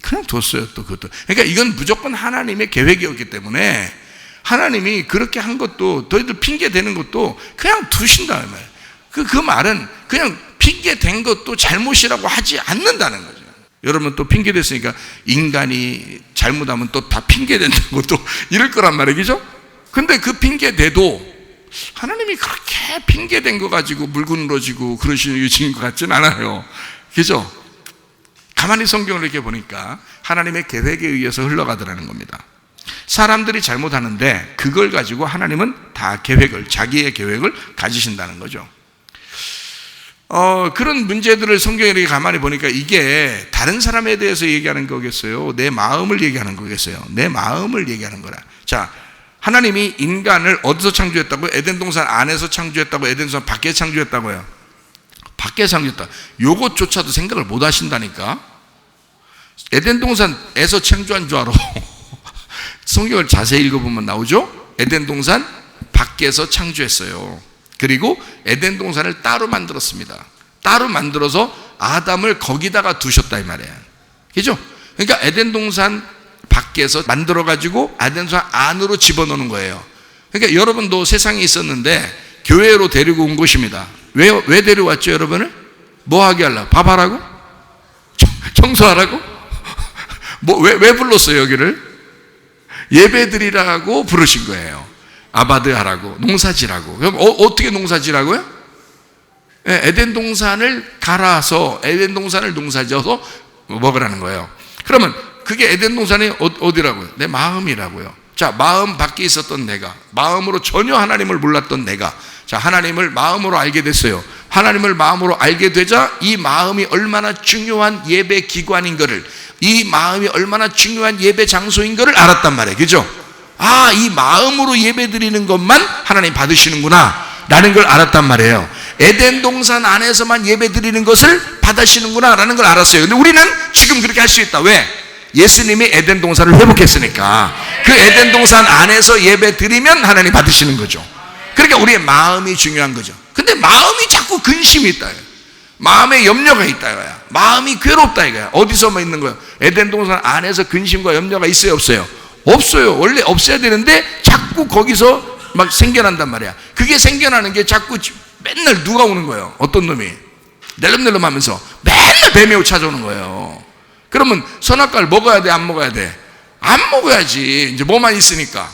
그냥 뒀어요. 또 그것도. 그러니까 이건 무조건 하나님의 계획이었기 때문에 하나님이 그렇게 한 것도, 너희들 핑계대는 것도 그냥 두신다 말이에요. 그 말은 그냥 핑계댄 것도 잘못이라고 하지 않는다는 거죠. 여러분 또 핑계 댔으니까 인간이 잘못하면 또 다 핑계 된다고 또 이럴 거란 말이죠. 근데 그 핑계 대도 하나님이 그렇게 핑계 댄 거 가지고 물고 늘어지고 그러시는 것 같진 않아요. 그죠? 가만히 성경을 이렇게 보니까 하나님의 계획에 의해서 흘러가더라는 겁니다. 사람들이 잘못하는데 그걸 가지고 하나님은 다 자기의 계획을 가지신다는 거죠. 그런 문제들을 성경에 이렇게 가만히 보니까 이게 다른 사람에 대해서 얘기하는 거겠어요? 내 마음을 얘기하는 거겠어요? 내 마음을 얘기하는 거라. 자, 하나님이 인간을 어디서 창조했다고요? 에덴 동산 안에서 창조했다고? 에덴 동산 밖에 창조했다고요? 밖에 창조했다. 요것조차도 생각을 못 하신다니까. 에덴 동산에서 창조한 줄 알아. 성경을 자세히 읽어보면 나오죠? 에덴 동산 밖에서 창조했어요. 그리고 에덴 동산을 따로 만들었습니다. 따로 만들어서 아담을 거기다가 두셨다 이 말이에요. 그죠? 그러니까 에덴 동산 밖에서 만들어가지고 에덴 동산 안으로 집어넣는 거예요. 그러니까 여러분도 세상에 있었는데 교회로 데리고 온 것입니다. 왜 데려왔죠, 여러분을? 뭐 하게 하려고? 밥 하라고? 청소하라고? 왜 불렀어요, 여기를? 예배 드리라고 부르신 거예요. 아바드 하라고, 농사지라고. 그럼 어떻게 농사지라고요? 에덴 동산을 갈아서 에덴 동산을 농사지어서 먹으라는 거예요. 그러면 그게 에덴 동산이 어디라고요? 내 마음이라고요. 자, 마음 밖에 있었던 내가, 마음으로 전혀 하나님을 몰랐던 내가, 자, 하나님을 마음으로 알게 됐어요. 하나님을 마음으로 알게 되자 이 마음이 얼마나 중요한 예배 기관인 거를, 이 마음이 얼마나 중요한 예배 장소인 거를 알았단 말이에요. 그죠? 아, 이 마음으로 예배 드리는 것만 하나님 받으시는구나 라는 걸 알았단 말이에요. 에덴 동산 안에서만 예배 드리는 것을 받으시는구나 라는 걸 알았어요. 근데 우리는 지금 그렇게 할 수 있다. 왜? 예수님이 에덴 동산을 회복했으니까. 그 에덴 동산 안에서 예배 드리면 하나님 받으시는 거죠. 그러니까 우리의 마음이 중요한 거죠. 근데 마음이 자꾸 근심이 있다. 마음에 염려가 있다 이거야. 마음이 괴롭다 이거야. 어디서만 있는 거야? 에덴 동산 안에서 근심과 염려가 있어요, 없어요? 없어요. 원래 없어야 되는데 자꾸 거기서 막 생겨난단 말이야. 그게 생겨나는 게 자꾸 맨날 누가 오는 거예요? 어떤 놈이 낼름낼름 하면서 맨날 뱀이 찾아오는 거예요. 그러면 선악과를 먹어야 돼, 안 먹어야 돼? 안 먹어야지. 이제 뭐만 있으니까,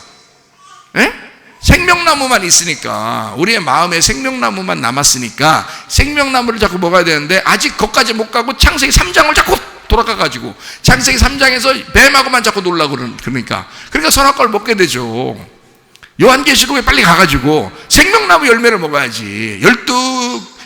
에? 생명나무만 있으니까, 우리의 마음에 생명나무만 남았으니까 생명나무를 자꾸 먹어야 되는데 아직 거기까지 못 가고 창세기 3장을 자꾸 돌아가가지고 창세기 3장에서 뱀하고만 자꾸 놀라고 그러니까 선악과를 먹게 되죠. 요한계시록에 빨리 가가지고 생명나무 열매를 먹어야지.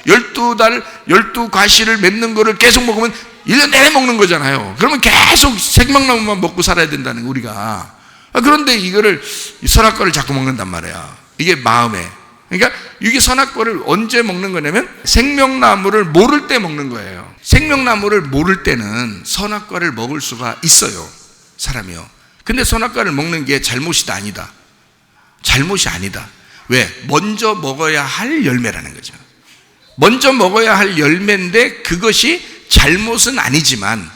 12달 12과실을 맺는 거를 계속 먹으면 1년 내내 먹는 거잖아요. 그러면 계속 생명나무만 먹고 살아야 된다는 거, 우리가. 그런데 이거를 선악과를 자꾸 먹는단 말이야. 이게 마음에. 그러니까 이게 선악과를 언제 먹는 거냐면 생명나무를 모를 때 먹는 거예요. 생명나무를 모를 때는 선악과를 먹을 수가 있어요, 사람이요. 근데 선악과를 먹는 게 잘못이다, 아니다? 잘못이 아니다. 왜? 먼저 먹어야 할 열매라는 거죠. 먼저 먹어야 할 열매인데 그것이 잘못은 아니지만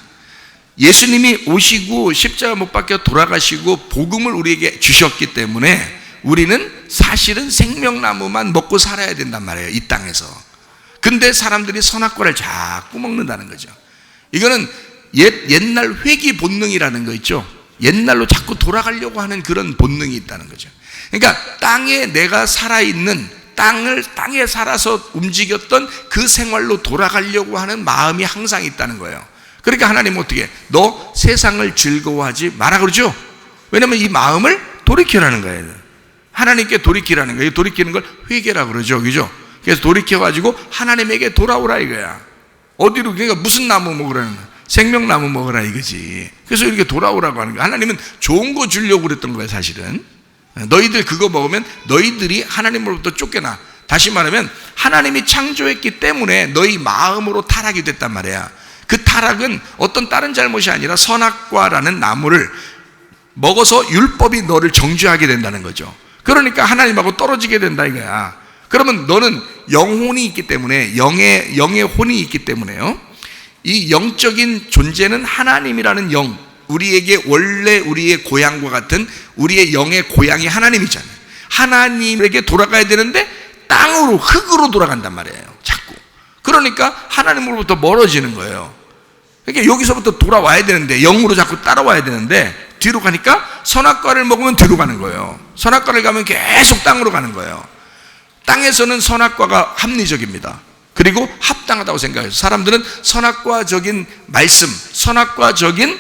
예수님이 오시고 십자가 못 박혀 돌아가시고 복음을 우리에게 주셨기 때문에 우리는 사실은 생명나무만 먹고 살아야 된단 말이에요, 이 땅에서. 근데 사람들이 선악과를 자꾸 먹는다는 거죠. 이거는 옛날 회귀 본능이라는 거 있죠. 옛날로 자꾸 돌아가려고 하는 그런 본능이 있다는 거죠. 그러니까 땅에 내가 살아있는 땅에 살아서 움직였던 그 생활로 돌아가려고 하는 마음이 항상 있다는 거예요. 그러니까 하나님은 어떻게? 너 세상을 즐거워하지 마라 그러죠. 왜냐하면 이 마음을 돌이키라는 거예요. 하나님께 돌이키라는 거예요. 돌이키는 걸 회개라 그러죠, 그죠? 그래서 돌이켜가지고 하나님에게 돌아오라 이거야. 어디로? 그러니까 무슨 나무 먹으라는 거야? 생명나무 먹으라 이거지. 그래서 이렇게 돌아오라고 하는 거야. 하나님은 좋은 거 주려고 그랬던 거예요, 사실은. 너희들 그거 먹으면 너희들이 하나님으로부터 쫓겨나. 다시 말하면 하나님이 창조했기 때문에 너희 마음으로 타락이 됐단 말이야. 그 타락은 어떤 다른 잘못이 아니라 선악과라는 나무를 먹어서 율법이 너를 정죄하게 된다는 거죠. 그러니까 하나님하고 떨어지게 된다 이거야. 그러면 너는 영혼이 있기 때문에, 영의 혼이 있기 때문에요, 이 영적인 존재는 하나님이라는 영, 우리에게 원래 우리의 고향과 같은 우리의 영의 고향이 하나님이잖아요. 하나님에게 돌아가야 되는데 땅으로, 흙으로 돌아간단 말이에요, 자꾸. 그러니까 하나님으로부터 멀어지는 거예요. 그러니까 여기서부터 돌아와야 되는데, 영으로 자꾸 따라와야 되는데 뒤로 가니까 선악과를 먹으면 뒤로 가는 거예요. 선악과를 가면 계속 땅으로 가는 거예요. 땅에서는 선악과가 합리적입니다. 그리고 합당하다고 생각해요. 사람들은 선악과적인 말씀, 선악과적인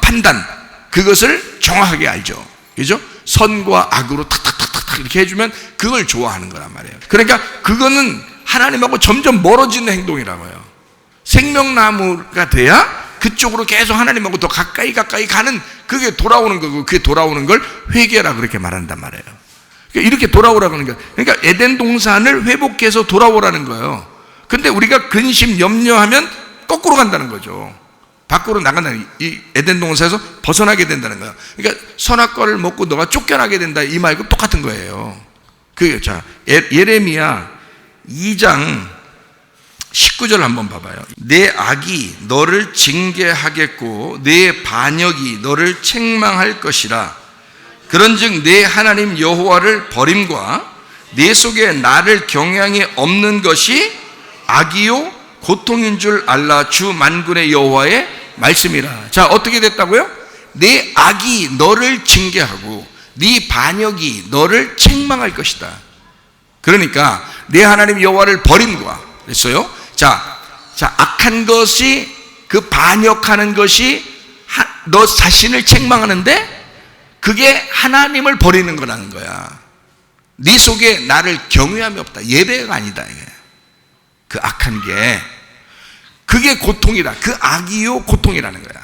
판단, 그것을 정확하게 알죠. 그죠? 선과 악으로 탁탁탁탁 이렇게 해주면 그걸 좋아하는 거란 말이에요. 그러니까 그거는 하나님하고 점점 멀어지는 행동이라고요. 생명나무가 돼야 그쪽으로 계속 하나님하고 더 가까이 가는, 그게 돌아오는 거고, 그게 돌아오는 걸 회개라 그렇게 말한단 말이에요. 그러니까 이렇게 돌아오라고 하는 거예요. 그러니까 에덴 동산을 회복해서 돌아오라는 거예요. 근데 우리가 근심, 염려하면 거꾸로 간다는 거죠. 밖으로 나간다는, 이 에덴 동산에서 벗어나게 된다는 거예요. 그러니까 선악과를 먹고 너가 쫓겨나게 된다, 이 말과 똑같은 거예요. 자, 예레미야 2장 19절 한번 봐봐요. 내 악이 너를 징계하겠고 내 반역이 너를 책망할 것이라. 그런즉 내 하나님 여호와를 버림과 내 속에 나를 경향이 없는 것이 악이요 고통인 줄 알라. 주 만군의 여호와의 말씀이라. 자, 어떻게 됐다고요? 내 악이 너를 징계하고 네 반역이 너를 책망할 것이다. 그러니까 내 하나님 여호와를 버림과 그랬어요. 자, 악한 것이, 그 반역하는 것이 너 자신을 책망하는데 그게 하나님을 버리는 거라는 거야. 네 속에 나를 경외함이 없다. 예배가 아니다. 이게. 그 악한 게, 그게 고통이다. 그 악이요 고통이라는 거야.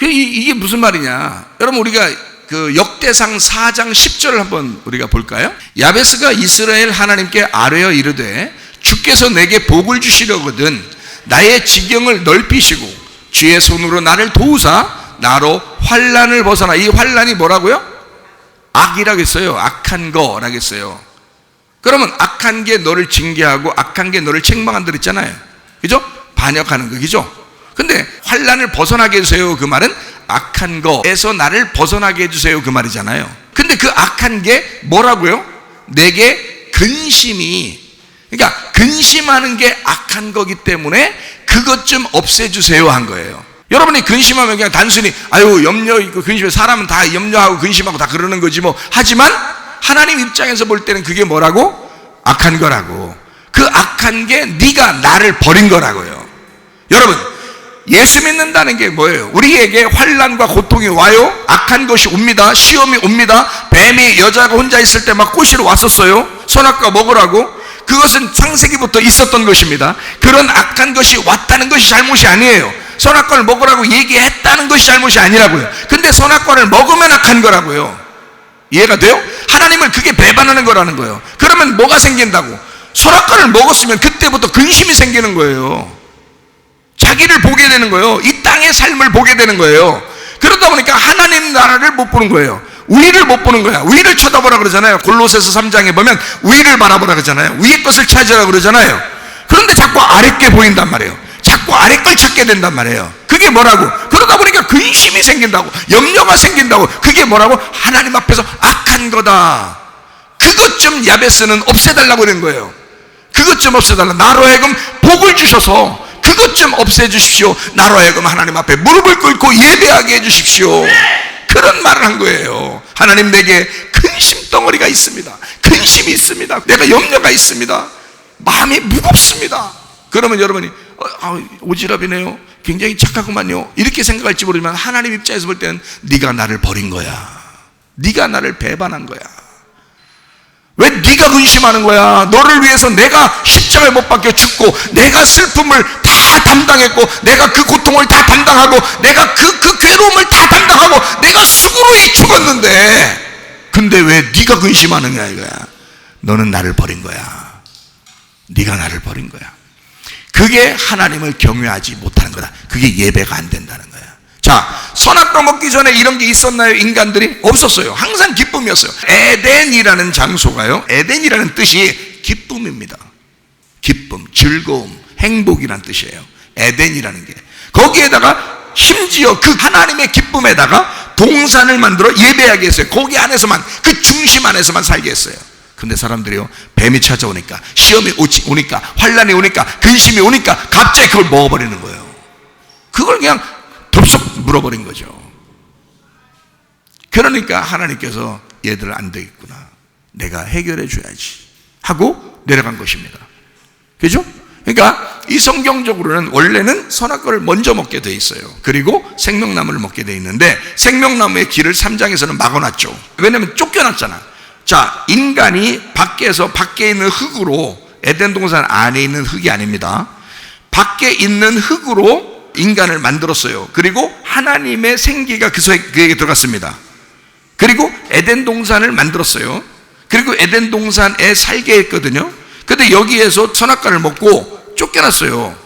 이게 무슨 말이냐? 여러분, 우리가 그 역대상 4장 10절을 한번 우리가 볼까요? 야베스가 이스라엘 하나님께 아뢰어 이르되 주께서 내게 복을 주시려거든 나의 지경을 넓히시고 주의 손으로 나를 도우사 나로 환난을 벗어나. 이 환난이 뭐라고요? 악이라고 했어요. 악한 거라고 했어요. 그러면 악한 게 너를 징계하고 악한 게 너를 책망한다 그랬잖아요. 그죠? 반역하는 거, 그죠? 근데 환난을 벗어나게 해주세요, 그 말은 악한 거에서 나를 벗어나게 해주세요, 그 말이잖아요. 근데 그 악한 게 뭐라고요? 내게 근심이, 그러니까 근심하는 게 악한 거기 때문에 그것 좀 없애주세요 한 거예요. 여러분이 근심하면 그냥 단순히 아유 염려 있고 근심해, 사람은 다 염려하고 근심하고 다 그러는 거지 뭐. 하지만 하나님 입장에서 볼 때는 그게 뭐라고? 악한 거라고. 그 악한 게 네가 나를 버린 거라고요. 여러분, 예수 믿는다는 게 뭐예요? 우리에게 환난과 고통이 와요. 악한 것이 옵니다. 시험이 옵니다. 뱀이 여자가 혼자 있을 때 막 꼬시러 왔었어요. 선악과 먹으라고. 그것은 창세기부터 있었던 것입니다. 그런 악한 것이 왔다는 것이 잘못이 아니에요. 선악과를 먹으라고 얘기했다는 것이 잘못이 아니라고요. 근데 선악과를 먹으면 악한 거라고요. 이해가 돼요? 하나님을 그게 배반하는 거라는 거예요. 그러면 뭐가 생긴다고? 선악과를 먹었으면 그때부터 근심이 생기는 거예요. 자기를 보게 되는 거예요. 이 땅의 삶을 보게 되는 거예요. 그러다 보니까 하나님 나라를 못 보는 거예요. 위를 못 보는 거야. 위를 쳐다보라 그러잖아요. 골로새서 3장에 보면 위를 바라보라 그러잖아요. 위의 것을 찾으라 그러잖아요. 그런데 자꾸 아래 게 보인단 말이에요. 자꾸 아래 걸 찾게 된단 말이에요. 그게 뭐라고? 그러다 보니까 근심이 생긴다고, 염려가 생긴다고. 그게 뭐라고? 하나님 앞에서 악한 거다. 그것 좀 야베스는 없애달라고 그런 거예요. 그것 좀 없애달라. 나로 하여금 복을 주셔서 그것 좀 없애주십시오. 나로 하여금 하나님 앞에 무릎을 꿇고 예배하게 해주십시오. 그런 말을 한 거예요. 하나님, 내게 근심 덩어리가 있습니다. 근심이 있습니다. 내가 염려가 있습니다. 마음이 무겁습니다. 그러면 여러분이 오지랖이네요, 굉장히 착하구만요, 이렇게 생각할지 모르지만 하나님 입장에서 볼 때는 네가 나를 버린 거야. 네가 나를 배반한 거야. 왜 네가 근심하는 거야? 너를 위해서 내가 십자가에 못 박혀 죽고 내가 슬픔을 다 담당했고 내가 그 고통을 다 담당하고 내가 그 괴로움을 다 담당하고 내가 수고로이 죽었는데, 근데 왜 네가 근심하느냐 이거야. 너는 나를 버린 거야. 네가 나를 버린 거야. 그게 하나님을 경외하지 못하는 거다. 그게 예배가 안 된다는 거야. 자, 선악과 먹기 전에 이런 게 있었나요? 인간들이? 없었어요. 항상 기쁨이었어요. 에덴이라는 장소가요, 에덴이라는 뜻이 기쁨입니다. 기쁨, 즐거움, 행복이란 뜻이에요. 에덴이라는 게. 거기에다가 심지어 그 하나님의 기쁨에다가 동산을 만들어 예배하게 했어요. 거기 안에서만, 그 중심 안에서만 살게 했어요. 근데 사람들이요, 뱀이 찾아오니까, 시험이 오니까, 환난이 오니까, 근심이 오니까 갑자기 그걸 먹어버리는 거예요. 그걸 그냥 덥석 물어버린 거죠. 그러니까 하나님께서 얘들 안 되겠구나, 내가 해결해 줘야지 하고 내려간 것입니다. 그죠? 그러니까 이 성경적으로는 원래는 선악과를 먼저 먹게 돼 있어요. 그리고 생명나무를 먹게 돼 있는데 생명나무의 길을 3장에서는 막아놨죠. 왜냐하면 쫓겨났잖아. 자, 인간이 밖에 있는 흙으로, 에덴 동산 안에 있는 흙이 아닙니다. 밖에 있는 흙으로 인간을 만들었어요. 그리고 하나님의 생기가 그에게 들어갔습니다. 그리고 에덴 동산을 만들었어요. 그리고 에덴 동산에 살게 했거든요. 근데 여기에서 선악과를 먹고 쫓겨났어요.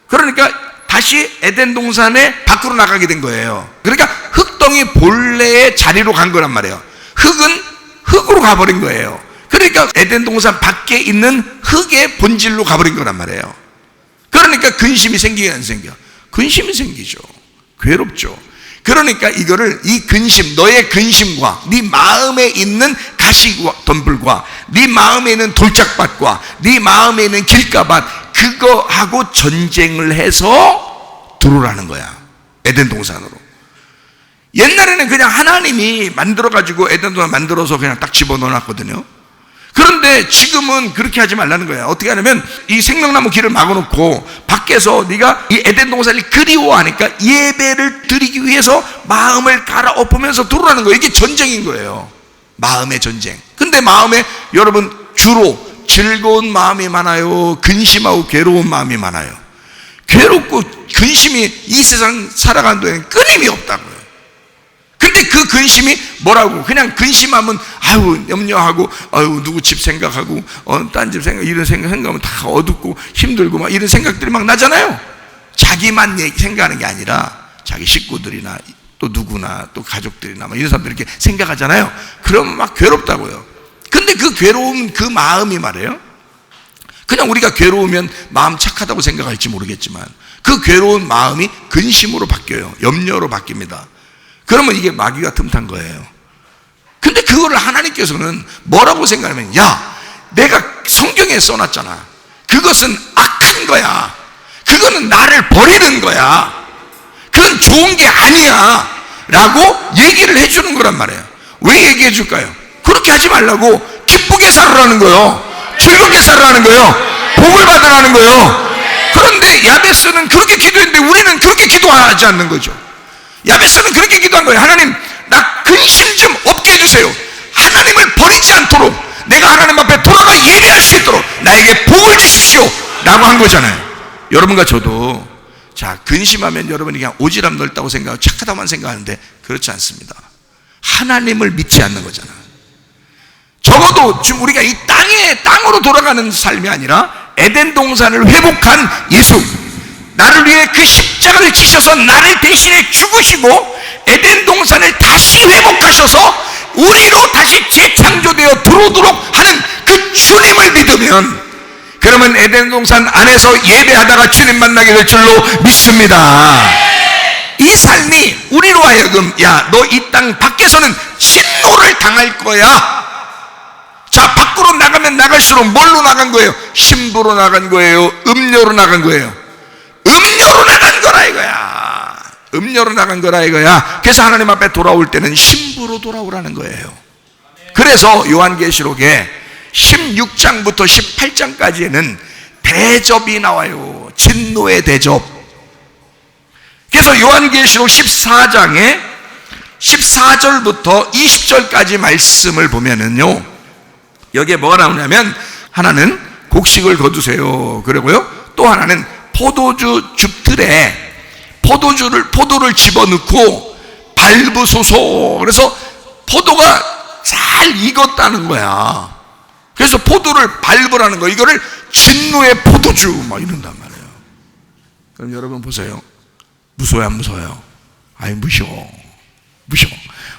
그러니까 다시 에덴 동산에 밖으로 나가게 된 거예요. 그러니까 흙덩이 본래의 자리로 간 거란 말이에요. 흙은 흙으로 가버린 거예요. 그러니까 에덴 동산 밖에 있는 흙의 본질로 가버린 거란 말이에요. 그러니까 근심이 생기게 안 생겨? 근심이 생기죠. 괴롭죠. 그러니까 이거를, 이 근심, 너의 근심과 네 마음에 있는 가시덤불과 네 마음에 있는 돌짝밭과 네 마음에 있는 길가밭, 그거하고 전쟁을 해서 들어오라는 거야, 에덴 동산으로. 옛날에는 그냥 하나님이 만들어가지고 에덴 동산 만들어서 그냥 딱 집어넣어놨거든요. 그런데 지금은 그렇게 하지 말라는 거야. 어떻게 하냐면 이 생명나무 길을 막아놓고 밖에서 네가 이 에덴 동산을 그리워하니까 예배를 드리기 위해서 마음을 갈아엎으면서 들어오라는 거예요. 이게 전쟁인 거예요. 마음의 전쟁. 근데 마음에 여러분 주로 즐거운 마음이 많아요, 근심하고 괴로운 마음이 많아요? 괴롭고 근심이 이 세상 살아가는 동안 끊임이 없다고요. 근데 그 근심이 뭐라고? 그냥 근심하면 아유 염려하고, 아유 누구 집 생각하고, 딴 집 생각, 이런 생각하면 다 어둡고 힘들고 막 이런 생각들이 막 나잖아요. 자기만 생각하는 게 아니라 자기 식구들이나 또 누구나 또 가족들이나 막 이런 사람들이 이렇게 생각하잖아요. 그러면 막 괴롭다고요. 근데 그 괴로운 그 마음이 말이에요, 그냥 우리가 괴로우면 마음 착하다고 생각할지 모르겠지만 그 괴로운 마음이 근심으로 바뀌어요. 염려로 바뀝니다. 그러면 이게 마귀가 틈탄 거예요. 근데 그거를 하나님께서는 뭐라고 생각하면, 야, 내가 성경에 써놨잖아. 그것은 악한 거야. 그거는 나를 버리는 거야. 그건 좋은 게 아니야 라고 얘기를 해주는 거란 말이에요. 왜 얘기해 줄까요? 그렇게 하지 말라고, 기쁘게 살으라는 거예요. 즐겁게 살으라는 거예요. 복을 받으라는 거예요. 그런데 야베스는 그렇게 기도했는데 우리는 그렇게 기도하지 않는 거죠. 야베스는 그렇게 기도한 거예요. 하나님, 나 근심 좀 없게 해주세요. 하나님을 버리지 않도록, 내가 하나님 앞에 돌아가 예배할 수 있도록 나에게 복을 주십시오 라고 한 거잖아요. 여러분과 저도, 자, 근심하면 여러분이 그냥 오지랖 넓다고 생각하고 착하다만 생각하는데 그렇지 않습니다. 하나님을 믿지 않는 거잖아. 적어도 지금 우리가 이 땅으로 돌아가는 삶이 아니라 에덴 동산을 회복한 예수, 나를 위해 그 십자가를 지셔서 나를 대신에 죽으시고 에덴 동산을 다시 회복하셔서 우리로 다시 재창조되어 들어오도록 하는 그 주님을 믿으면, 그러면 에덴 동산 안에서 예배하다가 주님 만나게 될 줄로 믿습니다. 이 삶이 우리로 하여금, 야, 너 이 땅 밖에서는 진노를 당할 거야. 자, 밖으로 나가면 나갈수록 뭘로 나간 거예요? 신부로 나간 거예요? 음료로 나간 거예요? 음료로 나간 거라 이거야. 음료로 나간 거라 이거야. 그래서 하나님 앞에 돌아올 때는 신부로 돌아오라는 거예요. 그래서 요한계시록에 16장부터 18장까지에는 대접이 나와요. 진노의 대접. 그래서 요한계시록 14장에 14절부터 20절까지 말씀을 보면은요, 여기에 뭐가 나오냐면, 하나는 곡식을 거두세요 그러고요, 또 하나는 포도주 줍틀에 포도를 집어넣고 밟으소서. 그래서 포도가 잘 익었다는 거야. 그래서 포도를 밟으라는 거, 이거를 진노의 포도주 막 이런단 말이에요. 그럼 여러분 보세요. 무서워요, 안 무서워요? 아이,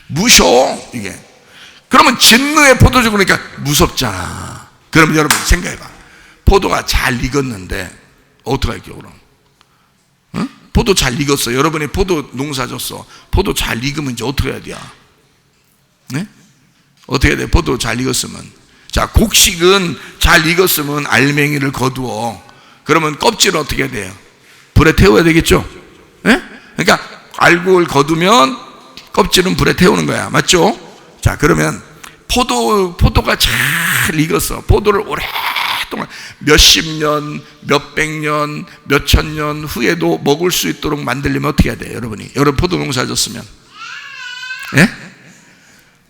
무서워 이게. 그러면 진노의 포도주 그러니까 무섭잖아. 그럼 여러분 생각해봐. 포도가 잘 익었는데 어떡할게요 그럼? 응? 포도 잘 익었어. 여러분이 포도 농사 졌어. 포도 잘 익으면 이제 어떻게 해야 돼요? 네? 어떻게 해야 돼? 포도 잘 익었으면. 자, 곡식은 잘 익었으면 알맹이를 거두어. 그러면 껍질을 어떻게 해야 돼요? 불에 태워야 되겠죠? 네? 그러니까 알곡을 거두면 껍질은 불에 태우는 거야. 맞죠? 자, 그러면 포도가 잘 익었어. 포도를 오랫동안 몇십 년, 몇백 년, 몇천 년 후에도 먹을 수 있도록 만들려면 어떻게 해야 돼요? 여러분 포도 농사 졌으면, 예?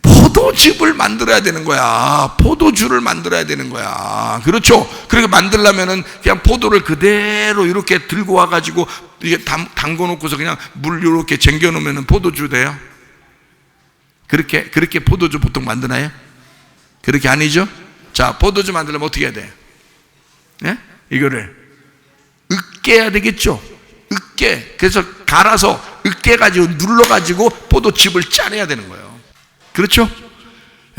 포도즙을 만들어야 되는 거야. 포도주를 만들어야 되는 거야. 그렇죠? 그렇게 만들려면은 그냥 포도를 그대로 이렇게 들고 와가지고 이게 담궈 놓고서 그냥 물 이렇게 쟁겨 놓으면은 포도주 돼요? 그렇게 포도주 보통 만드나요? 그렇게 아니죠? 자, 포도주 만들려면 어떻게 해야 돼? 예? 이거를 으깨야 되겠죠? 그래서 갈아서 으깨가지고 눌러가지고 포도즙을 짜내야 되는 거예요. 그렇죠?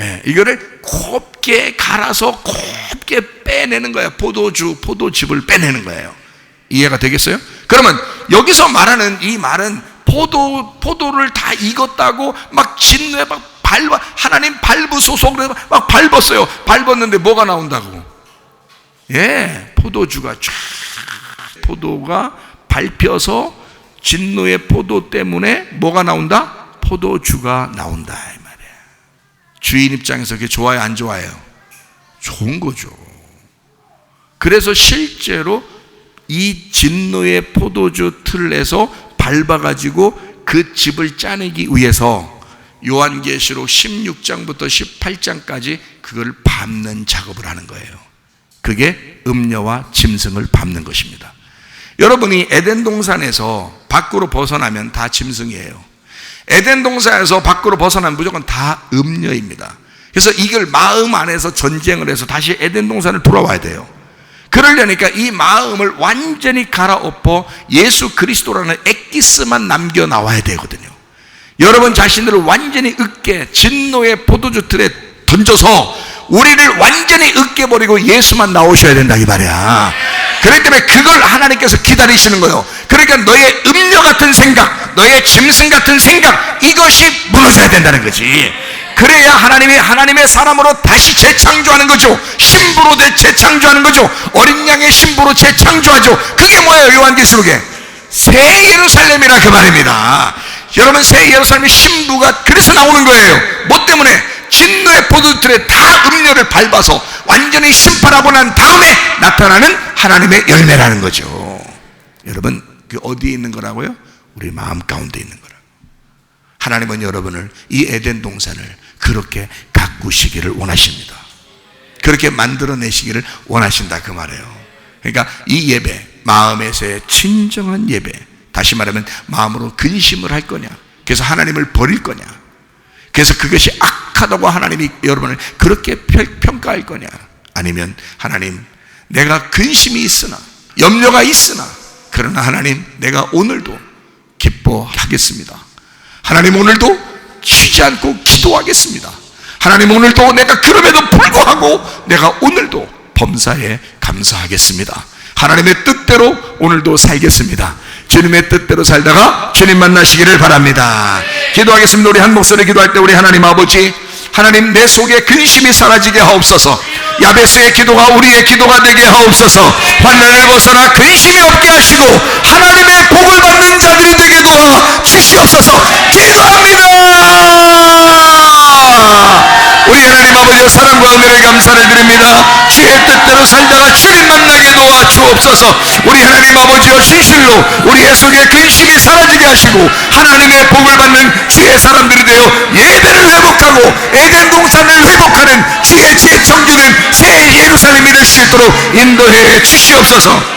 예, 이거를 곱게 갈아서 곱게 빼내는 거예요. 포도즙을 빼내는 거예요. 이해가 되겠어요? 그러면 여기서 말하는 이 말은 포도를 다 익었다고 막 진노에 막 하나님 밟으소서 그래서 막 밟았어요. 밟았는데 뭐가 나온다고? 예, 포도가 밟혀서 진노의 포도 때문에 뭐가 나온다? 포도주가 나온다 이 말이에요. 주인 입장에서 그게 좋아요, 안 좋아요? 좋은 거죠. 그래서 실제로 이 진노의 포도주 틀에서 밟아가지고 그 즙을 짜내기 위해서 요한계시록 16장부터 18장까지 그걸 밟는 작업을 하는 거예요. 그게 음녀와 짐승을 밟는 것입니다. 여러분이 에덴 동산에서 밖으로 벗어나면 다 짐승이에요. 에덴 동산에서 밖으로 벗어나면 무조건 다 음녀입니다. 그래서 이걸 마음 안에서 전쟁을 해서 다시 에덴 동산을 돌아와야 돼요. 그러려니까 이 마음을 완전히 갈아엎어 예수 그리스도라는 엑기스만 남겨 나와야 되거든요. 여러분 자신들을 완전히 으깨 진노의 포도주 틀에 던져서 우리를 완전히 으깨버리고 예수만 나오셔야 된다 이 말이야. 그렇기 때문에 그걸 하나님께서 기다리시는 거예요. 그러니까 너의 음녀 같은 생각, 너의 짐승 같은 생각, 이것이 무너져야 된다는 거지. 그래야 하나님의 사람으로 다시 재창조하는 거죠. 신부로 재창조하는 거죠. 어린 양의 신부로 재창조하죠. 그게 뭐예요? 요한계시록에 새 예루살렘이라 그 말입니다. 여러분 새 예루살렘의 신부가 그래서 나오는 거예요. 뭐 때문에? 진노의 포도틀에 다 음료를 밟아서 완전히 심판하고 난 다음에 나타나는 하나님의 열매라는 거죠. 여러분 그 어디에 있는 거라고요? 우리 마음 가운데 있는 거라고. 하나님은 여러분을 이 에덴 동산을 그렇게 가꾸시기를 원하십니다. 그렇게 만들어내시기를 원하신다 그 말이에요. 그러니까 이 예배, 마음에서의 진정한 예배, 다시 말하면 마음으로 근심을 할 거냐, 그래서 하나님을 버릴 거냐, 그래서 그것이 악하다고 하나님이 여러분을 그렇게 평가할 거냐, 아니면 하나님 내가 근심이 있으나 염려가 있으나 그러나 하나님 내가 오늘도 기뻐하겠습니다. 하나님 오늘도 쉬지 않고 기도하겠습니다. 하나님 오늘도 내가 그럼에도 불구하고 내가 오늘도 범사에 감사하겠습니다. 하나님의 뜻대로 오늘도 살겠습니다. 주님의 뜻대로 살다가 주님 만나시기를 바랍니다. 기도하겠습니다. 우리 한 목소리 기도할 때 우리 하나님 아버지, 하나님 내 속에 근심이 사라지게 하옵소서. 야베스의 기도가 우리의 기도가 되게 하옵소서. 환난을 벗어나 근심이 없게 하시고 하나님의 복을 받는 자들이 되게 도와 주시옵소서. 기도합니다. 우리 하나님 아버지의 사랑과 은혜를 감사를 드립니다. 주의 뜻대로 살다가 주님 만나게 도와 주옵소서. 우리 하나님 아버지여 진실로 우리의 속에 근심이 사라지게 하시고 하나님의 복을 받는 주의 사람들이 되어 예배를 회복하고 에덴 동산을 회복하는 주의 재창조된 새 예루살렘이 될 수 있도록 인도해 주시옵소서.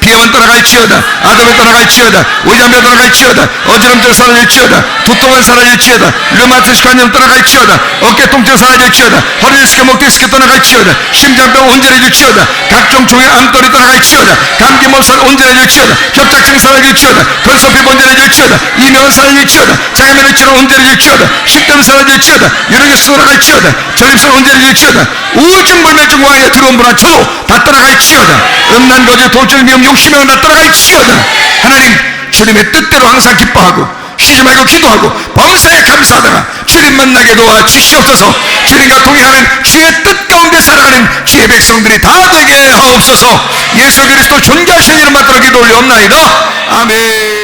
비염은 떠나갈지어다, 아담은 떠나갈지어다, 오잠이 떠나갈지어다, 어지럼증 사라질지어다, 두통은 사라질지어다, 르마티스 관염 떠나갈지어다, 어깨 통증 사라질지어다, 허리 디스크, 목 디스크 떠나갈지어다, 심장병 온전해질지어다, 각종 종의 암돌이 떠나갈지어다, 감기 몸살 온전해질지어다, 협착증 사라질지어다, 걸선피 온전해질지어다, 이명은 사라질지어다, 장애면의 치료 온전해질지어다, 식담 사라질지어다, 유력에서 떠나갈지어다, 전립선 온전해질지어다, 우울증 불면증 와이어 들어온 분한 저도 다 떠나갈지어다, 음란 거짓 돌증 미움 욕심이 다 떠나갈지어다. 하나님 주님의 뜻대로 항상 기뻐하고 쉬지 말고 기도하고 범사에 감사하다가 주님 만나게 도와 주시옵소서. 주님과 동행하는 주의 뜻 가운데 살아가는 주의 백성들이 다 되게 하옵소서. 예수 그리스도 존귀하신 이름 받들어 기도 올리옵나이다. 아멘.